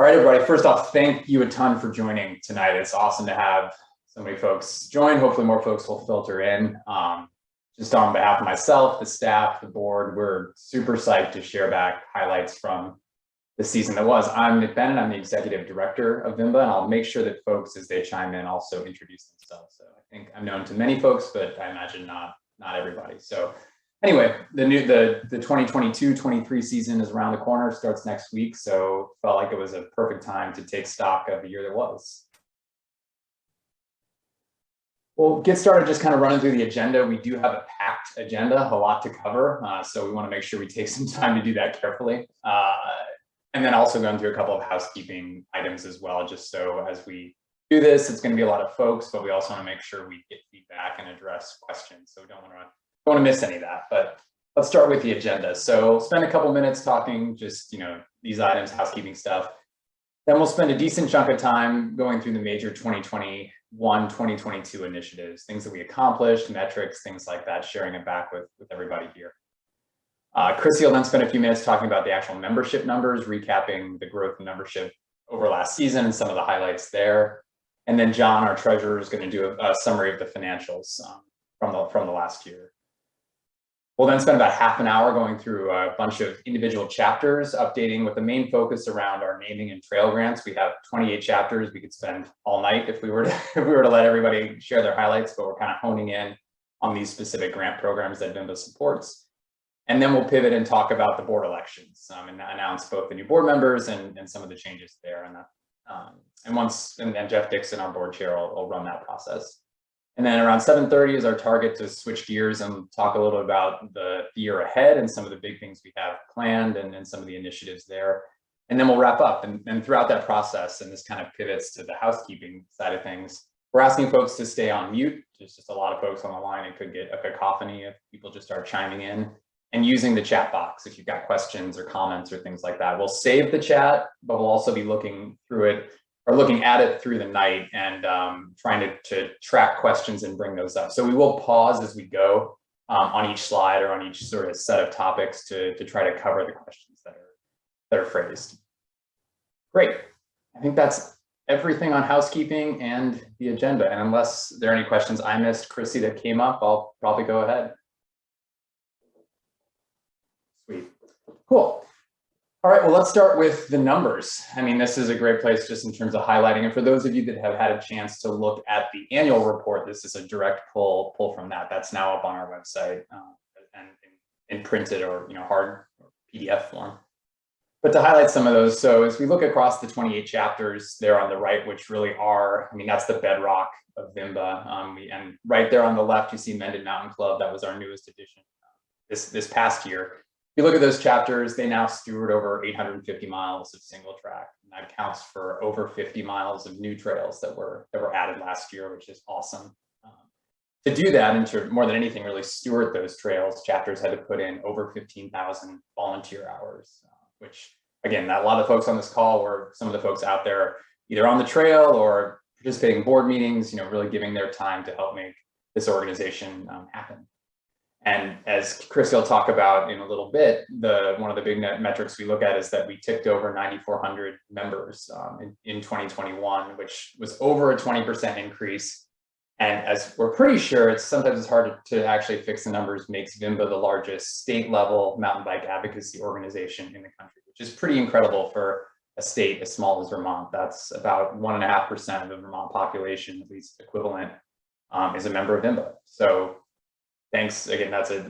All right, everybody. First off, thank you a ton for joining tonight. It's awesome to have so many folks join. Hopefully more folks will filter in. Just on behalf of myself, the staff, the board, we're super psyched to share back highlights from the season that was. I'm Nick Bennett. I'm the executive director of Vemba, and I'll make sure that folks, as they chime in, also introduce themselves. So I think I'm known to many folks, but I imagine not everybody. So anyway, the 2022-23 season is around the corner, starts next week. So felt like it was a perfect time to take stock of the year that was. We'll get started just kind of running through the agenda. We do have a packed agenda, a lot to cover. So we want to make sure we take some time to do that carefully. And then also going through a couple of housekeeping items as well, just so as we do this, it's going to be a lot of folks, but we also want to make sure we get feedback and address questions. So we don't want to miss any of that, but let's start with the agenda. So we'll spend a couple minutes talking just, these items, housekeeping stuff. Then we'll spend a decent chunk of time going through the major 2021-2022 initiatives, things that we accomplished, metrics, things like that, sharing it back with everybody here. Chrissy will then spend a few minutes talking about the actual membership numbers, recapping the growth in membership over last season and some of the highlights there. And then John, our treasurer, is going to do a summary of the financials from the last year. We'll then spend about half an hour going through a bunch of individual chapters, updating with the main focus around our naming and trail grants. We have 28 chapters. We could spend all night if we were to let everybody share their highlights, but we're kind of honing in on these specific grant programs that Vemba supports. And then we'll pivot and talk about the board elections and announce both the new board members and some of the changes there. And then Jeff Dixon, our board chair, will run that process. And then around 7:30 is our target to switch gears and talk a little about the year ahead and some of the big things we have planned and some of the initiatives there. And then we'll wrap up. And throughout that process, and this kind of pivots to the housekeeping side of things, we're asking folks to stay on mute. There's just a lot of folks on the line. It could get a cacophony if people just start chiming in. And using the chat box if you've got questions or comments or things like that. We'll save the chat, but we'll also be looking through it or looking at it through the night and trying to track questions and bring those up. So we will pause as we go on each slide or on each sort of set of topics to try to cover the questions that are phrased. Great. I think that's everything on housekeeping and the agenda. And unless there are any questions I missed, Chrissy, that came up, I'll probably go ahead. Sweet. Cool. All right, well, let's start with the numbers. I mean, this is a great place just in terms of highlighting. And for those of you that have had a chance to look at the annual report, this is a direct pull from that. That's now up on our website and in printed or hard or PDF form. But to highlight some of those, so as we look across the 28 chapters there on the right, which really are, that's the bedrock of Vemba. And right there on the left, you see Mended Mountain Club. That was our newest addition this past year. If you look at those chapters, they now steward over 850 miles of single track. And that accounts for over 50 miles of new trails that were added last year, which is awesome. To do that and to more than anything really steward those trails, chapters had to put in over 15,000 volunteer hours, which again, a lot of folks on this call were some of the folks out there either on the trail or participating in board meetings, really giving their time to help make this organization happen. And as Chris will talk about in a little bit, one of the big metrics we look at is that we ticked over 9,400 members in 2021, which was over a 20% increase. And as we're pretty sure, sometimes it's hard to actually fix the numbers, makes Vemba the largest state-level mountain bike advocacy organization in the country, which is pretty incredible for a state as small as Vermont. That's about 1.5% of the Vermont population, at least equivalent, is a member of Vemba. So thanks again. That's a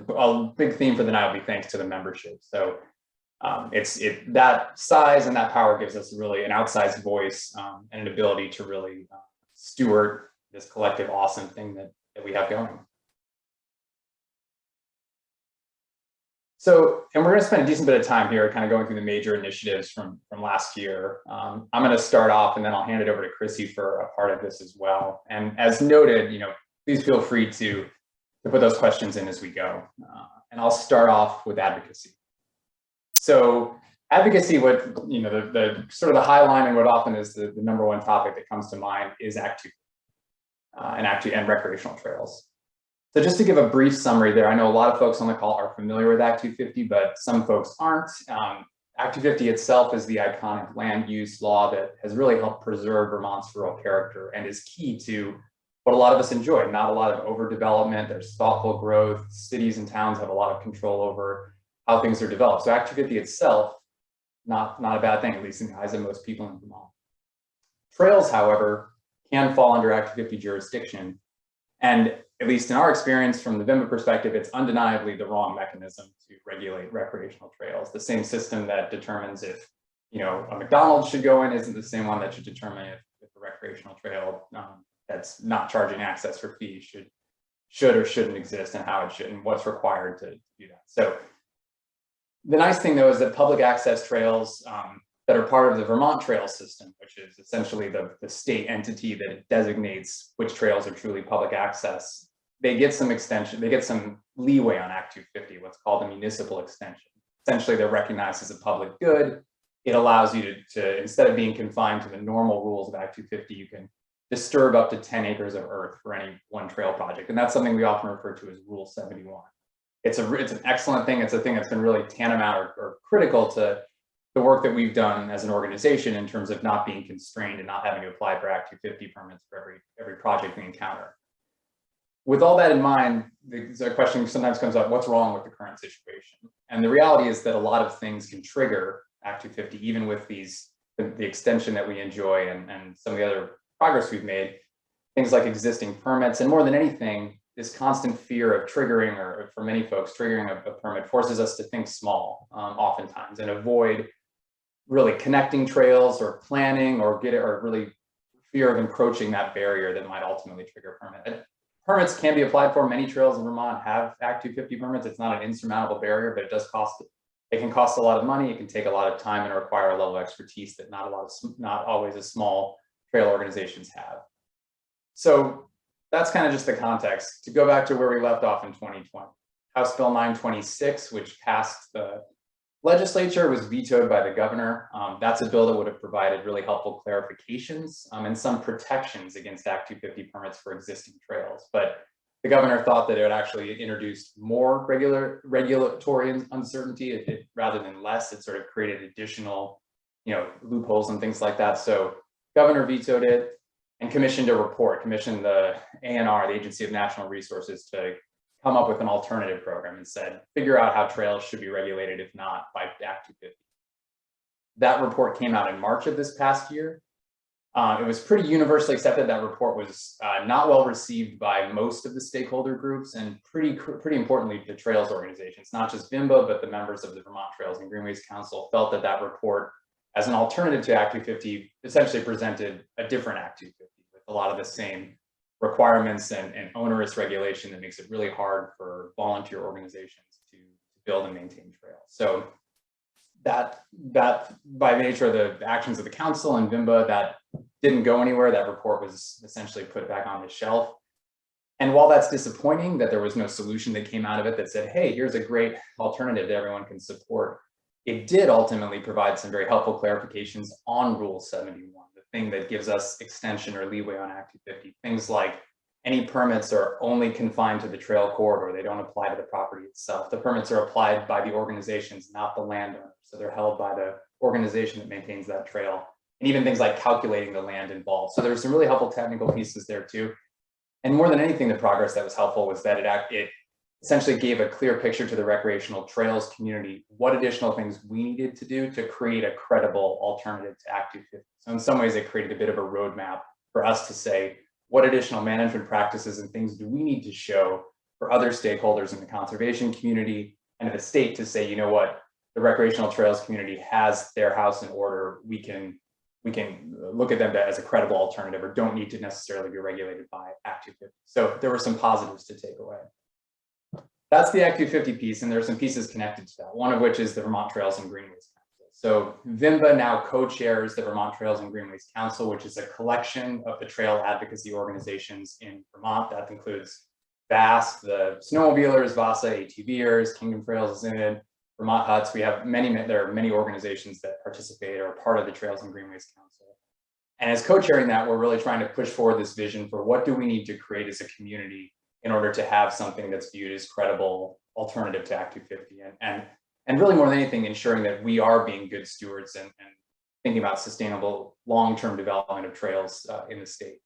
big theme for the night. Will be thanks to the membership. So that size and that power gives us really an outsized voice and an ability to really steward this collective awesome thing that we have going. So, and we're going to spend a decent bit of time here, kind of going through the major initiatives from last year. I'm going to start off, and then I'll hand it over to Chrissy for a part of this as well. And as noted, please feel free to put those questions in as we go. And I'll start off with advocacy. So advocacy, the sort of the high line and what often is the number one topic that comes to mind is Act 2 and recreational trails. So just to give a brief summary there, I know a lot of folks on the call are familiar with Act 250, but some folks aren't. Act 250 itself is the iconic land use law that has really helped preserve Vermont's rural character and is key to what a lot of us enjoy. Not a lot of overdevelopment, there's thoughtful growth, cities and towns have a lot of control over how things are developed. So Act 250 itself, not a bad thing, at least in the eyes of most people in Vermont. Trails, however, can fall under Act 250 jurisdiction. And at least in our experience from the Vemba perspective, it's undeniably the wrong mechanism to regulate recreational trails. The same system that determines if, a McDonald's should go in isn't the same one that should determine if a recreational trail that's not charging access for fees should or shouldn't exist, and how it should and what's required to do that. So the nice thing though is that public access trails that are part of the Vermont trail system, which is essentially the state entity that designates which trails are truly public access, they get some extension, they get some leeway on Act 250, what's called a municipal extension. Essentially, they're recognized as a public good. It allows you to instead of being confined to the normal rules of Act 250, you can disturb up to 10 acres of earth for any one trail project. And that's something we often refer to as Rule 71. It's an excellent thing. It's a thing that's been really tantamount or critical to the work that we've done as an organization in terms of not being constrained and not having to apply for Act 250 permits for every project we encounter. With all that in mind, the question sometimes comes up, what's wrong with the current situation? And the reality is that a lot of things can trigger Act 250, even with the extension that we enjoy and some of the other progress we've made, things like existing permits, and more than anything, this constant fear of triggering, or for many folks, triggering a permit forces us to think small oftentimes and avoid really connecting trails or planning or really fear of encroaching that barrier that might ultimately trigger a permit. And permits can be applied for. Many trails in Vermont have Act 250 permits. It's not an insurmountable barrier, but it can cost a lot of money. It can take a lot of time and require a level of expertise that not always as small trail organizations have. So that's kind of just the context. To go back to where we left off in 2020, House Bill 926, which passed the legislature, was vetoed by the governor. That's a bill that would have provided really helpful clarifications and some protections against Act 250 permits for existing trails. But the governor thought that it would actually introduce more regulatory uncertainty rather than less. It sort of created additional, loopholes and things like that. So governor vetoed it and commissioned the ANR, the Agency of National Resources, to come up with an alternative program and said, figure out how trails should be regulated, if not by Act 250. That report came out in March of this past year. It was pretty universally accepted. That report was not well received by most of the stakeholder groups, and pretty importantly, the trails organizations, not just Vemba, but the members of the Vermont Trails and Greenways Council felt that report, as an alternative to Act 250, essentially presented a different Act 250 with a lot of the same requirements and onerous regulation that makes it really hard for volunteer organizations to build and maintain trails. So that by nature of the actions of the council and Vemba, that didn't go anywhere. That report was essentially put back on the shelf. And while that's disappointing that there was no solution that came out of it that said, hey, here's a great alternative that everyone can support, it did ultimately provide some very helpful clarifications on Rule 71, the thing that gives us extension or leeway on Act 250. Things like any permits are only confined to the trail corridor. They don't apply to the property itself. The permits are applied by the organizations, not the landowner. So they're held by the organization that maintains that trail. And even things like calculating the land involved. So there's some really helpful technical pieces there too. And more than anything, the progress that was helpful was that it essentially gave a clear picture to the recreational trails community what additional things we needed to do to create a credible alternative to Act 250. So in some ways, it created a bit of a roadmap for us to say, what additional management practices and things do we need to show for other stakeholders in the conservation community and the state to say, you know what, the recreational trails community has their house in order. We can look at them as a credible alternative, or don't need to necessarily be regulated by Act 250. So there were some positives to take away. That's the Act 250 piece, and there are some pieces connected to that, one of which is the Vermont Trails and Greenways Council. So Vemba now co-chairs the Vermont Trails and Greenways Council, which is a collection of the trail advocacy organizations in Vermont. That includes VAST, the snowmobilers, VASA, ATVers, Kingdom Trails is in it, Vermont Huts. There are many organizations that participate or are part of the Trails and Greenways Council. And as co-chairing that, we're really trying to push forward this vision for what do we need to create as a community in order to have something that's viewed as credible alternative to Act 250. And and really more than anything, ensuring that we are being good stewards and thinking about sustainable long-term development of trails in the state.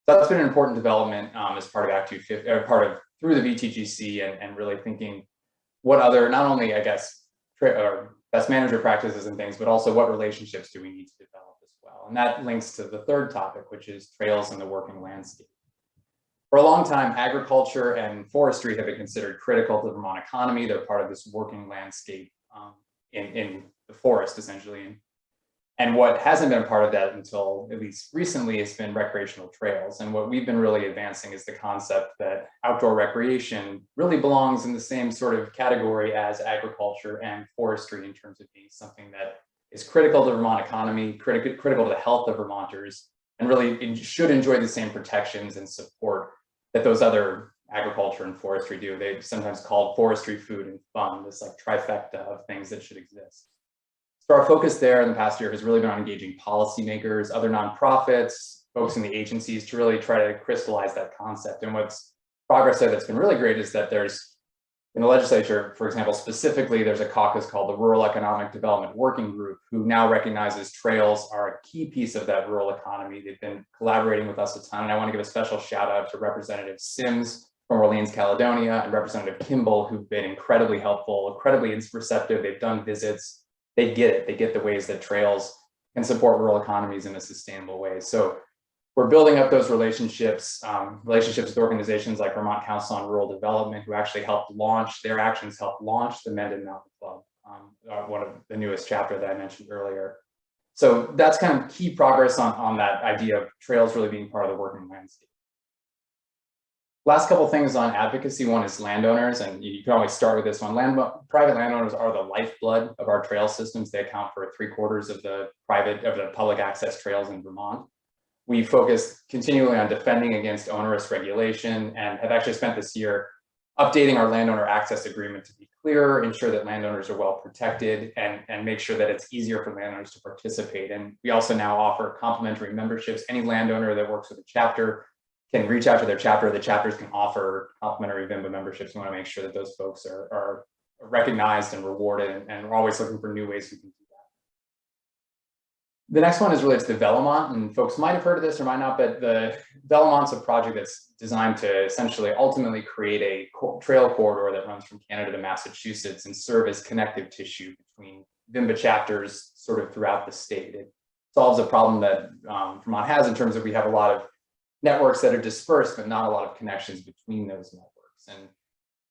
So that's been an important development as part of Act 250, through the VTGC, and really thinking what other, not only, I guess, or best manager practices and things, but also what relationships do we need to develop as well. And that links to the third topic, which is trails in the working landscape. For a long time, agriculture and forestry have been considered critical to the Vermont economy. They're part of this working landscape in the forest, essentially. And what hasn't been part of that until at least recently has been recreational trails. And what we've been really advancing is the concept that outdoor recreation really belongs in the same sort of category as agriculture and forestry in terms of being something that is critical to the Vermont economy, critical to the health of Vermonters, and really should enjoy the same protections and support that those other agriculture and forestry do. They've sometimes called forestry food and fun, this like trifecta of things that should exist. So our focus there in the past year has really been on engaging policymakers, other nonprofits, folks in the agencies to really try to crystallize that concept. And what's progress there that's been really great is that there's, in the legislature, for example, specifically, there's a caucus called the Rural Economic Development Working Group, who now recognizes trails are a key piece of that rural economy. They've been collaborating with us a ton, and I want to give a special shout out to Representative Sims from Orleans, Caledonia, and Representative Kimball, who've been incredibly helpful, incredibly receptive. They've done visits. They get it. They get the ways that trails can support rural economies in a sustainable way. So we're building up those relationships, with organizations like Vermont Council on Rural Development, who actually helped launch, their actions helped launch the Mendon Mountain Club, one of the newest chapter that I mentioned earlier. So that's kind of key progress on that idea of trails really being part of the working landscape. Last couple things on advocacy. One is landowners, and you can always start with this one. Private landowners are the lifeblood of our trail systems. They account for 3/4 of the public access trails in Vermont. We focus continually on defending against onerous regulation, and have actually spent this year updating our landowner access agreement to be clearer, ensure that landowners are well protected, and make sure that it's easier for landowners to participate. And we also now offer complimentary memberships. Any landowner that works with a chapter can reach out to their chapter. The chapters can offer complimentary Vemba memberships. We want to make sure that those folks are recognized and rewarded, and we're always looking for new ways we can do that. The next one is related to the Velomont, and folks might have heard of this or might not, but the Velomont's a project that's designed to essentially ultimately create a trail corridor that runs from Canada to Massachusetts and serve as connective tissue between Vemba chapters sort of throughout the state. It solves a problem that Vermont has in terms of we have a lot of networks that are dispersed, but not a lot of connections between those networks. And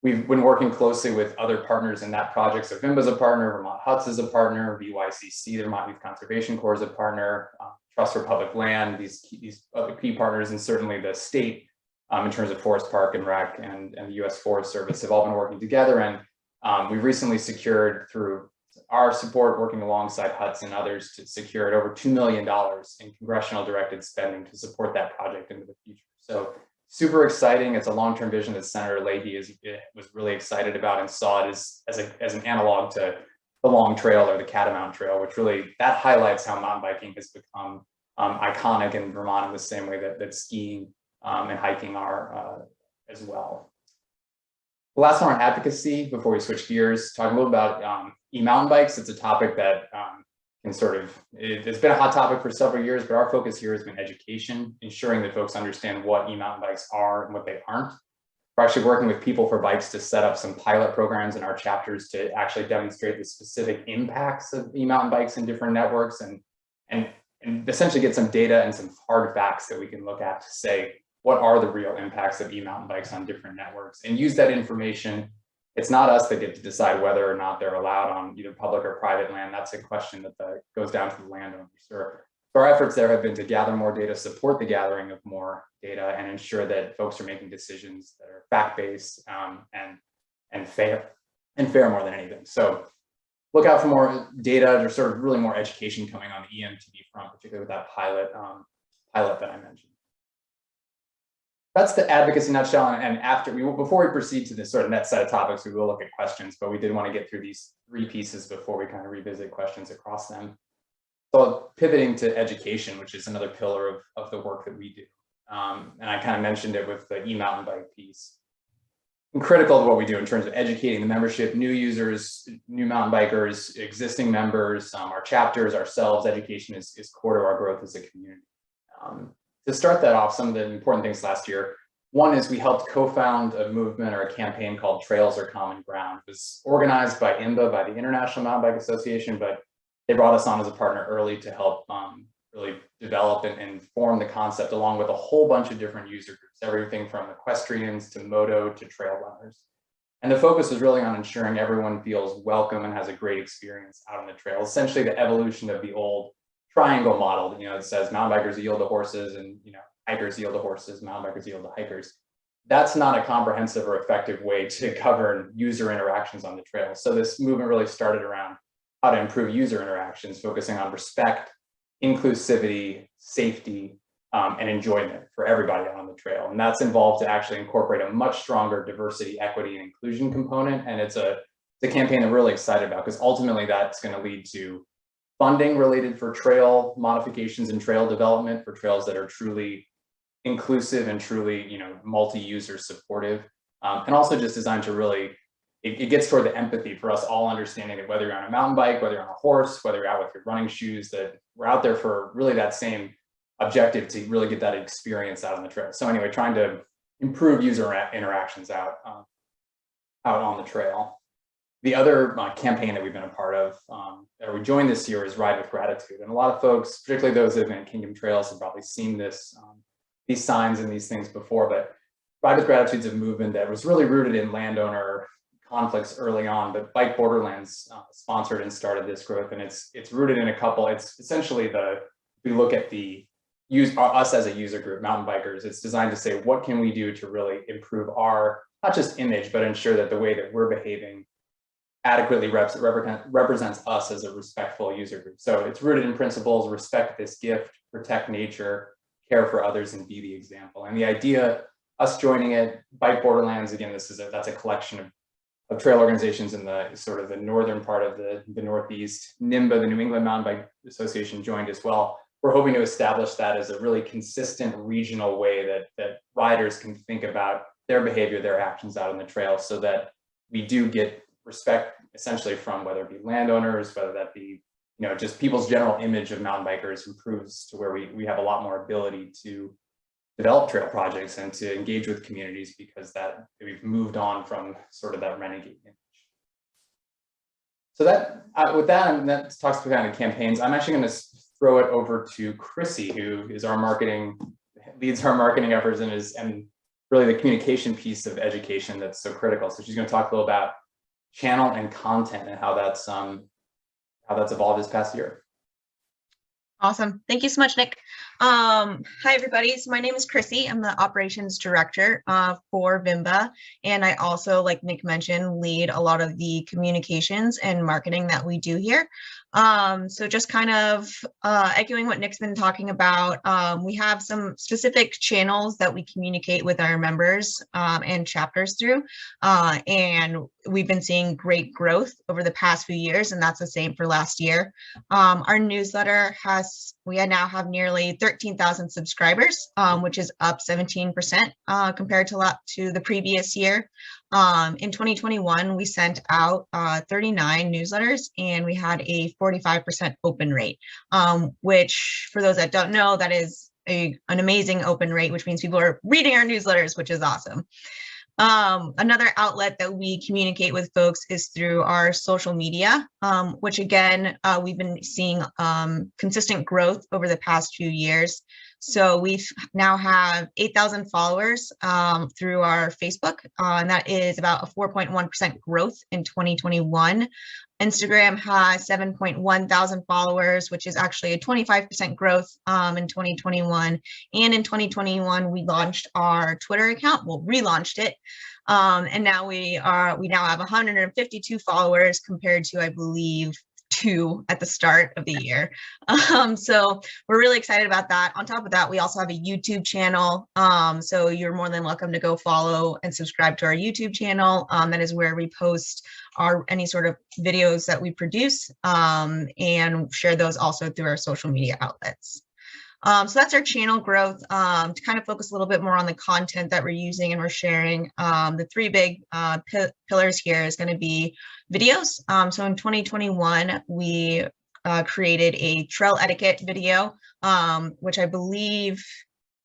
we've been working closely with other partners in that project. So Vemba's a partner, Vermont Huts is a partner, VYCC, the Vermont Youth Conservation Corps is a partner, Trust for Public Land, these other key partners, and certainly the state in terms of Forest Park and Rec and the US Forest Service have all been working together. And we've recently secured, through our support, working alongside Huts and others, to secure over $2 million in congressional directed spending to support that project into the future. So super exciting. It's a long-term vision that Senator Leahy was really excited about, and saw it as an analog to the Long Trail or the Catamount Trail, which really, that highlights how mountain biking has become iconic in Vermont in the same way that skiing and hiking are as well. The last one on advocacy, before we switch gears, talking a little about e-mountain bikes. It's a topic that can it's been a hot topic for several years, but our focus here has been education, ensuring that folks understand what e-mountain bikes are and what they aren't. We're actually working with People for Bikes to set up some pilot programs in our chapters to actually demonstrate the specific impacts of e-mountain bikes in different networks, and essentially get some data and some hard facts that we can look at to say, what are the real impacts of e-mountain bikes on different networks, and use that information. It's not us that get to decide whether or not they're allowed on either public or private land. That's a question that goes down to the landowner. So our efforts there have been to gather more data, support the gathering of more data, and ensure that folks are making decisions that are fact-based and fair more than anything. So look out for more data. There's sort of really more education coming on the EMTB front, particularly with that pilot that I mentioned. That's the advocacy nutshell. And before we proceed to this sort of next set of topics, we will look at questions, but we did want to get through these 3 pieces before we kind of revisit questions across them. So pivoting to education, which is another pillar of the work that we do. And I kind of mentioned it with the e-mountain bike piece. critical to what we do in terms of educating the membership, new users, new mountain bikers, existing members, our chapters, ourselves. Education is core to our growth as a community. To start that off, some of the important things last year. One is we helped co-found a movement or a campaign called Trails Are Common Ground. It was organized by IMBA, by the International Mountain Bike Association, but they brought us on as a partner early to help really develop and form the concept along with a whole bunch of different user groups, everything from equestrians to moto to trail runners. And the focus was really on ensuring everyone feels welcome and has a great experience out on the trail, essentially the evolution of the old triangle model. It says mountain bikers yield to horses and, hikers yield to horses, mountain bikers yield to hikers. That's not a comprehensive or effective way to govern user interactions on the trail. So this movement really started around how to improve user interactions, focusing on respect, inclusivity, safety, and enjoyment for everybody out on the trail. And that's involved to actually incorporate a much stronger diversity, equity, and inclusion component. And it's a campaign that we're really excited about, because ultimately that's going to lead to funding related for trail modifications and trail development for trails that are truly inclusive and truly, multi-user supportive, and also just designed to really, it gets toward the empathy for us all, understanding that whether you're on a mountain bike, whether you're on a horse, whether you're out with your running shoes, that we're out there for really that same objective to really get that experience out on the trail. So anyway, trying to improve user interactions out on the trail. The other campaign that we've been a part of, that we joined this year, is Ride with Gratitude. And a lot of folks, particularly those that have been at Kingdom Trails, have probably seen this, these signs and these things before. But Ride with Gratitude is a movement that was really rooted in landowner conflicts early on, but Bike Borderlands sponsored and started this growth, and it's rooted in a couple. It's essentially if we look at us as a user group, mountain bikers, it's designed to say, what can we do to really improve our, not just image, but ensure that the way that we're behaving adequately represents us as a respectful user group. So it's rooted in principles: respect this gift, protect nature, care for others, and be the example. And the idea, us joining it, Bike Borderlands, again, that's a collection of trail organizations in the sort of the northern part of the Northeast. Nimba, the New England Mountain Bike Association, joined as well. We're hoping to establish that as a really consistent regional way that riders can think about their behavior, their actions out on the trail, so that we do get respect essentially from, whether it be landowners, whether that be, just people's general image of mountain bikers improves to where we have a lot more ability to develop trail projects and to engage with communities, because that we've moved on from sort of that renegade image. So that that talks about kind of campaigns. I'm actually going to throw it over to Chrissy, who is leads our marketing efforts and really the communication piece of education that's so critical. So she's going to talk a little about channel and content and how that's evolved this past year. Awesome. Thank you so much, Nick. Hi, everybody. So my name is Chrissy. I'm the operations director for Vemba. And I also, like Nick mentioned, lead a lot of the communications and marketing that we do here. So just kind of echoing what Nick's been talking about, we have some specific channels that we communicate with our members and chapters through. And we've been seeing great growth over the past few years, and that's the same for last year. Our newsletter we now have nearly 13,000 subscribers, which is up 17% compared to the previous year. In 2021, we sent out 39 newsletters, and we had a 45% open rate, which, for those that don't know, that is an amazing open rate, which means people are reading our newsletters, which is awesome. Another outlet that we communicate with folks is through our social media, which again, we've been seeing consistent growth over the past few years. So we now have 8,000 followers through our Facebook, and that is about a 4.1% growth in 2021. Instagram has 7.1 thousand followers, which is actually a 25% growth in 2021. And in 2021, we launched our Twitter account. Well, relaunched it. And now we now have 152 followers compared to, I believe, 2 at the start of the year. So we're really excited about that. On top of that, we also have a YouTube channel. So you're more than welcome to go follow and subscribe to our YouTube channel. That is where we post any sort of videos that we produce and share those also through our social media outlets. So that's our channel growth. To kind of focus a little bit more on the content that we're using and we're sharing, the three big pillars here is going to be videos. So in 2021, we created a trail etiquette video, which I believe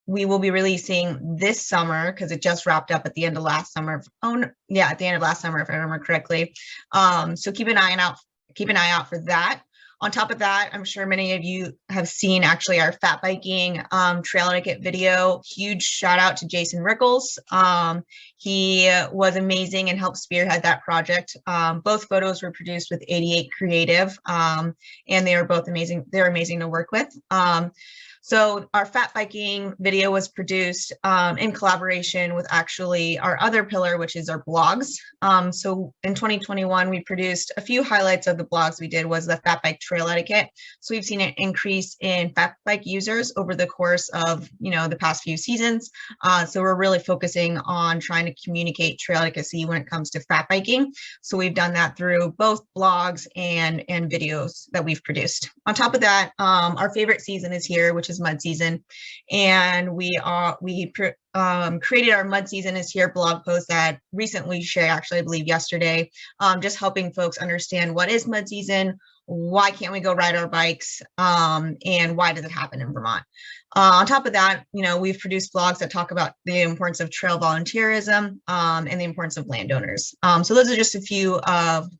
we will be releasing this summer because it just wrapped up at the end of last summer. At the end of last summer, if I remember correctly. So keep an eye out for that. On top of that, I'm sure many of you have seen actually our fat biking trail etiquette video. Huge shout out to Jason Rickles. He was amazing and helped spearhead that project. Both photos were produced with 88 Creative, and they were both amazing. They're amazing to work with. So our fat biking video was produced in collaboration with actually our other pillar, which is our blogs. So in 2021, we produced a few highlights of the blogs we did was the fat bike trail etiquette. So we've seen an increase in fat bike users over the course of, the past few seasons. So we're really focusing on trying to communicate trail etiquette when it comes to fat biking. So we've done that through both blogs and videos that we've produced. On top of that, our favorite season is here, which is mud season, and we created our mud season is here blog post that recently shared, actually I believe yesterday, just helping folks understand what is mud season, why can't we go ride our bikes, and why does it happen in Vermont. On top of that, we've produced blogs that talk about the importance of trail volunteerism and the importance of landowners. So those are just a few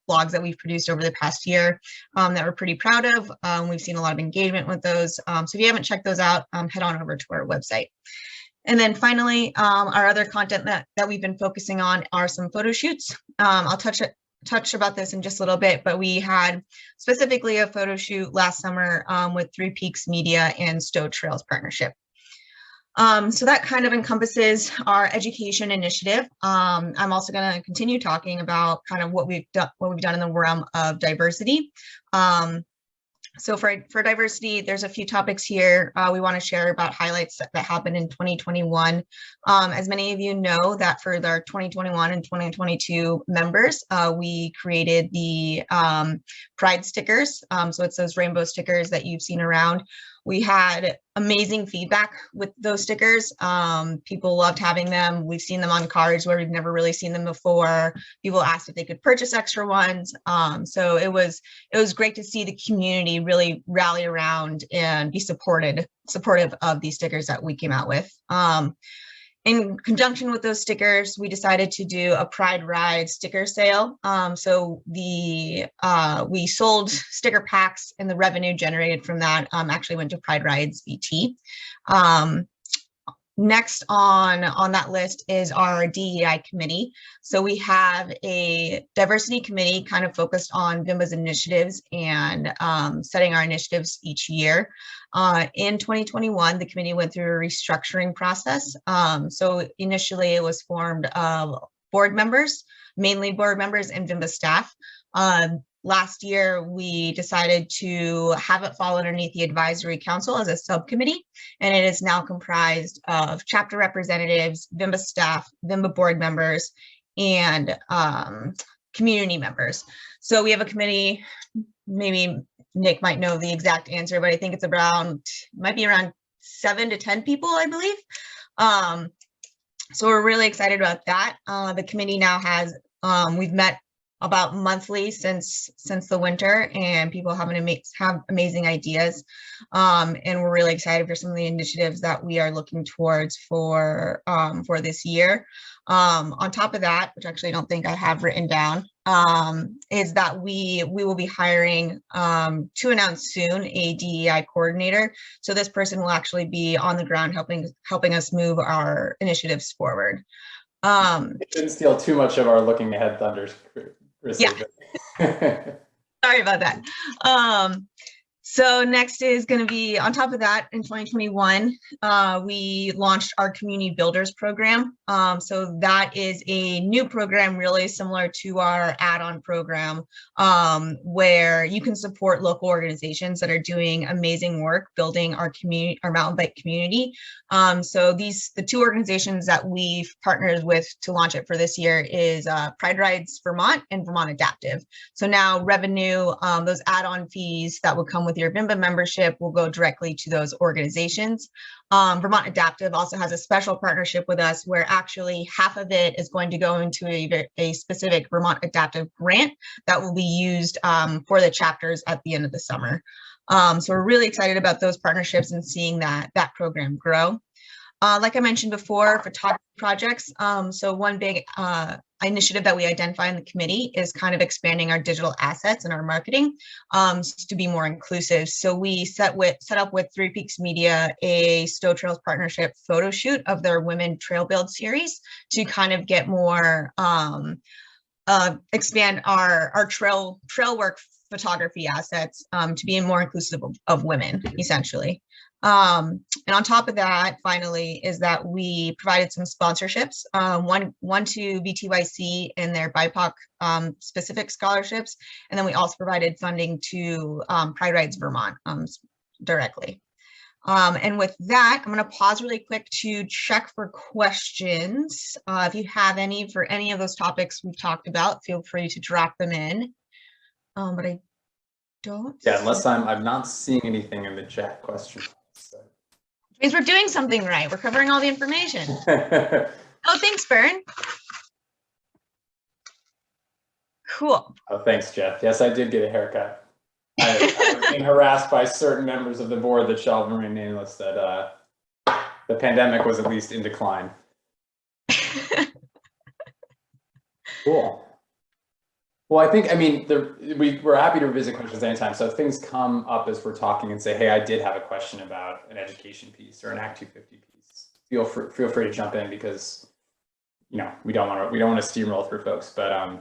blogs that we've produced over the past year that we're pretty proud of. We've seen a lot of engagement with those. So if you haven't checked those out, head on over to our website. And then finally, our other content that we've been focusing on are some photo shoots. I'll touch about this in just a little bit, but we had specifically a photo shoot last summer with Three Peaks Media and Stoked Trails partnership. So that kind of encompasses our education initiative. I'm also going to continue talking about kind of what we've done in the realm of diversity. So for diversity, there's a few topics here we want to share about highlights that happened in 2021. As many of you know, that for our 2021 and 2022 members, we created the Pride stickers. So it's those rainbow stickers that you've seen around. We had amazing feedback with those stickers. People loved having them. We've seen them on cards where we've never really seen them before. People asked if they could purchase extra ones. So it was great to see the community really rally around and be supportive of these stickers that we came out with. In conjunction with those stickers, we decided to do a Pride Ride sticker sale. So we sold sticker packs, and the revenue generated from that actually went to Pride Rides VT. Next on that list is our DEI committee. So we have a diversity committee kind of focused on Vemba's initiatives and setting our initiatives each year. In 2021, the committee went through a restructuring process. So initially it was formed of board members, mainly board members and Vemba staff. Last year, we decided to have it fall underneath the advisory council as a subcommittee, and it is now comprised of chapter representatives, Vemba staff, Vemba board members, and community members. So we have a committee, maybe Nick might know the exact answer, but I think it's might be around 7 to 10 people, I believe. So we're really excited about that. The committee now has, we've met about monthly since the winter, and people have amazing ideas, and we're really excited for some of the initiatives that we are looking towards for this year. On top of that, which actually I don't think I have written down, is that we will be hiring to announce soon a DEI coordinator. So this person will actually be on the ground helping us move our initiatives forward. It didn't steal too much of our looking ahead thunders. Yeah. Sorry about that. So next is going to be, on top of that, in 2021, we launched our Community Builders program. So that is a new program really similar to our add-on program, where you can support local organizations that are doing amazing work building our community, our mountain bike community. So the two organizations that we've partnered with to launch it for this year is Pride Rides Vermont and Vermont Adaptive. So now revenue, those add-on fees that would come with with your Vemba membership will go directly to those organizations. Vermont Adaptive also has a special partnership with us where actually half of it is going to go into a specific Vermont Adaptive grant that will be used for the chapters at the end of the summer. So we're really excited about those partnerships and seeing that program grow. Like I mentioned before, photography projects. So one big initiative that we identify in the committee is kind of expanding our digital assets and our marketing to be more inclusive. So we set up with Three Peaks Media a Stoked Trails partnership photo shoot of their Women Trail Build series to kind of get more, expand our trail work photography assets to be more inclusive of women, essentially. And on top of that, finally, is that we provided some sponsorships, one to VTYC and their BIPOC specific scholarships. And then we also provided funding to Pride Rides Vermont directly. And with that, I'm going to pause really quick to check for questions. If you have any for any of those topics we've talked about, feel free to drop them in. But I don't. Yeah, unless I'm not seeing anything in the chat question. So. Means we're doing something right. We're covering all the information. Oh, thanks, Bern. Cool. Oh, thanks, Jeff. Yes, I did get a haircut. I've been harassed by certain members of the board that shall remain nameless that the pandemic was at least in decline. Cool. Well, I mean, we're happy to revisit questions anytime. So if things come up as we're talking and say, hey, I did have a question about an education piece or an Act 250 piece, feel free to jump in because, you know, we don't want to steamroll through folks. But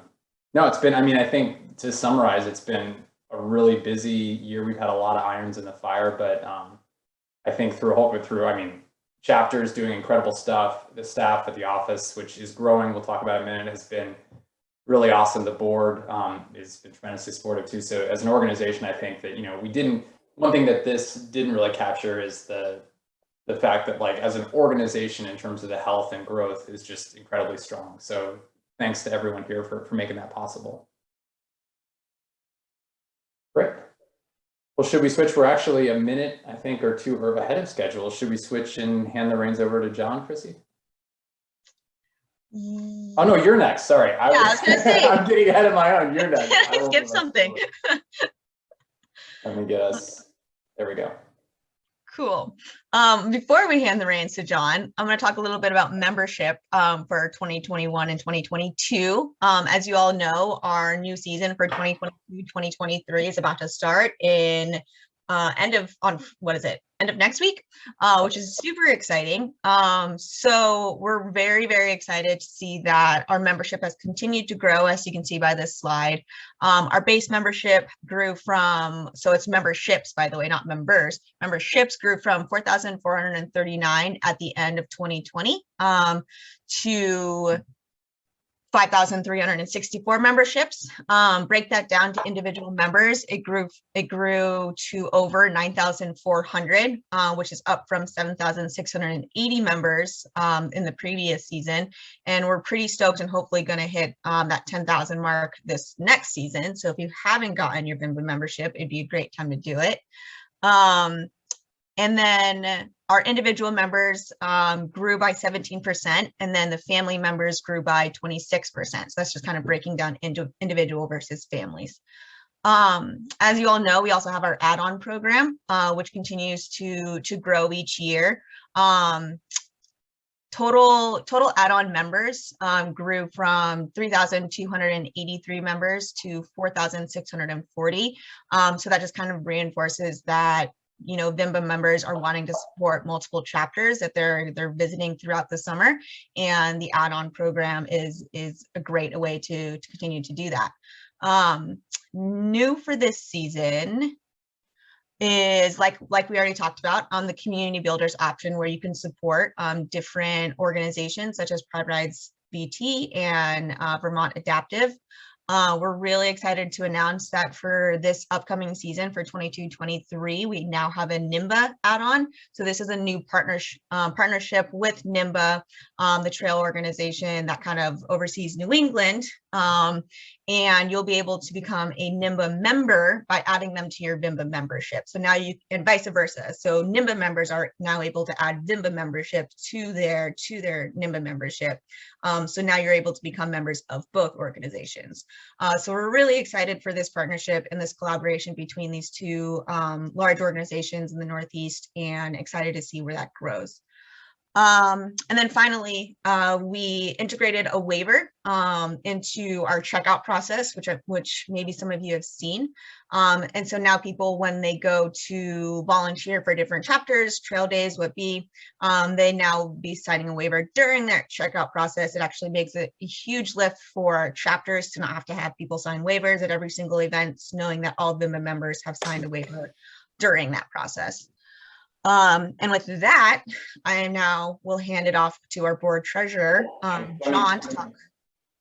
no, it's been, I mean, I think to summarize, it's been a really busy year. We've had a lot of irons in the fire, but I think I mean, chapters doing incredible stuff. The staff at the office, which is growing, we'll talk about in a minute, has been really awesome. The board has been tremendously supportive too. So as an organization, I think that, you know, one thing that this didn't really capture is the fact that, like, as an organization in terms of the health and growth is just incredibly strong. So thanks to everyone here for making that possible. Great. Well, should we switch? We're actually a minute, I think, or two ahead of schedule. Should we switch and hand the reins over to John, Chrissy? Oh no, you're next. Sorry. I was gonna say. I'm getting ahead of my own. You're next. Skip something. Let me get us. There we go. Cool. Before we hand the reins to John, I'm going to talk a little bit about membership for 2021 and 2022. As you all know, our new season for 2022-2023 is about to start in end of next week, which is super exciting. So we're very, very excited to see that our membership has continued to grow, as you can see by this slide. Our base membership grew from, so it's memberships, by the way, not members. Memberships grew from 4,439 at the end of 2020 to 5,364 memberships. Break that down to individual members. It grew to over 9,400, which is up from 7,680 members in the previous season. And we're pretty stoked and hopefully going to hit that 10,000 mark this next season. So if you haven't gotten your Vemba membership, it'd be a great time to do it. And then our individual members grew by 17%, and then the family members grew by 26%. So that's just kind of breaking down into individual versus families. As you all know, we also have our add-on program, which continues to grow each year. Total add-on members grew from 3,283 members to 4,640. So that just kind of reinforces that, you know, Vemba members are wanting to support multiple chapters that they're visiting throughout the summer, and the add-on program is a great way to continue to do that. New for this season is like we already talked about on the community builders option, where you can support different organizations such as Pride Rides VT and Vermont Adaptive. We're really excited to announce that for this upcoming season for 22-23, we now have a Nimba add-on. So this is a new partnership with Nimba, the trail organization that kind of oversees New England. and you'll be able to become a Nimba member by adding them to your Vemba membership. So now you, and vice versa. So Nimba members are now able to add Vemba membership to their Nimba membership. So now you're able to become members of both organizations. So we're really excited for this partnership and this collaboration between these two large organizations in the Northeast, and excited to see where that grows. And then finally, we integrated a waiver into our checkout process, which maybe some of you have seen. And so now people, when they go to volunteer for different chapters, trail days, what be, they now be signing a waiver during their checkout process. It actually makes it a huge lift for chapters to not have to have people sign waivers at every single event, knowing that all Vemba members have signed a waiver during that process. And with that, I now will hand it off to our board treasurer, John, to talk.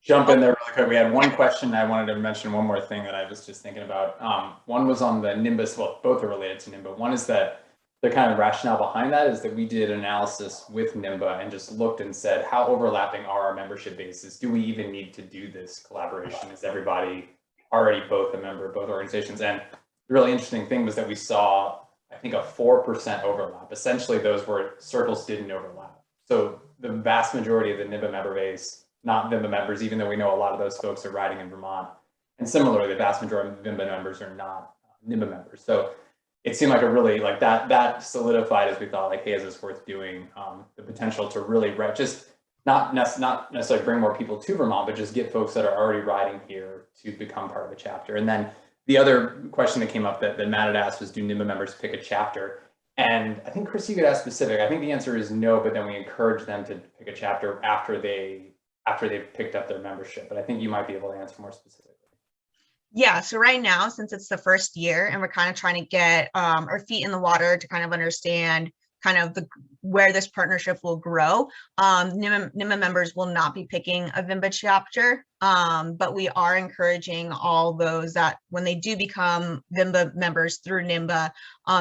Jump in there really quick. We had one question. I wanted to mention one more thing that I was just thinking about. One was on the Nimbus. Well, both are related to Nimba. One is that the kind of rationale behind that is that we did analysis with Nimba and just looked and said, how overlapping are our membership bases? Do we even need to do this collaboration? Is everybody already both a member of both organizations? And the really interesting thing was that we saw, I think, a 4% overlap. Essentially, those were circles didn't overlap. So the vast majority of the Nimba member base, not Vemba members, even though we know a lot of those folks are riding in Vermont. And similarly, the vast majority of Vemba members are not Nimba members. So it seemed like a really, like that solidified as we thought, like, hey, is this worth doing? The potential to really just not necessarily bring more people to Vermont, but just get folks that are already riding here to become part of a chapter. And then the other question that came up that Matt had asked was, do Nimba members pick a chapter? And I think, Chris, you could ask specific. I think the answer is no, but then we encourage them to pick a chapter after they've picked up their membership. But I think you might be able to answer more specifically. Yeah, so right now, since it's the first year and we're kind of trying to get our feet in the water to kind of understand kind of where this partnership will grow, Nimba members will not be picking a Vemba chapter, but we are encouraging all those that when they do become Vemba members through Nimba,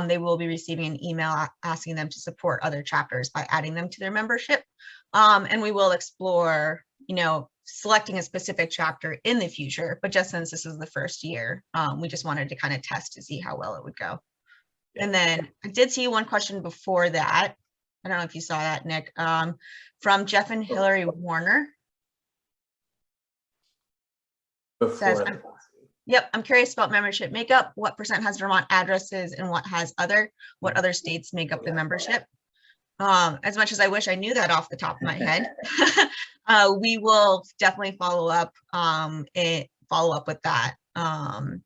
they will be receiving an email asking them to support other chapters by adding them to their membership. And we will explore, selecting a specific chapter in the future, but just since this is the first year, we just wanted to kind of test to see how well it would go. Yeah. And then I did see one question before that. I don't know if you saw that, Nick, from Jeff and Hillary Warner. Says, yep, I'm curious about membership makeup. What % has Vermont addresses and what other states make up the membership? As much as I wish I knew that off the top of my head, we will definitely follow up with that. That's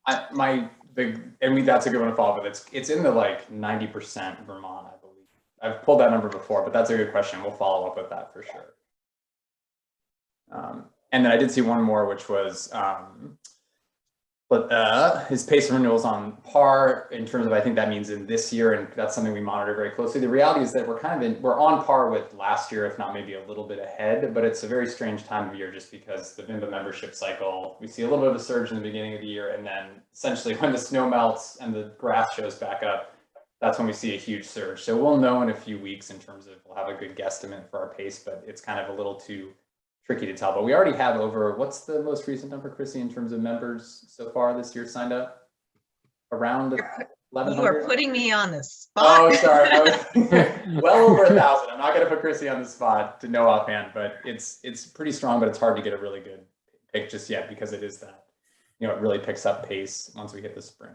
a good one to follow up with. It's in the like 90% Vermont, I believe. I've pulled that number before, but that's a good question. We'll follow up with that for sure. And then I did see one more, which was, his pace of renewals on par in terms of, I think that means in this year, and that's something we monitor very closely. The reality is that we're on par with last year, if not maybe a little bit ahead, but it's a very strange time of year just because the Vemba membership cycle, we see a little bit of a surge in the beginning of the year, and then essentially when the snow melts and the grass shows back up, that's when we see a huge surge. So we'll know in a few weeks in terms of, we'll have a good guesstimate for our pace, but it's kind of a little too tricky to tell. But we already have over, what's the most recent number, Chrissy, in terms of members so far this year signed up? Around 1,100? You are putting me on the spot. Oh, sorry. Well over 1,000. I'm not going to put Chrissy on the spot to know offhand, but it's pretty strong, but it's hard to get a really good pick just yet because it is that, it really picks up pace once we hit the spring.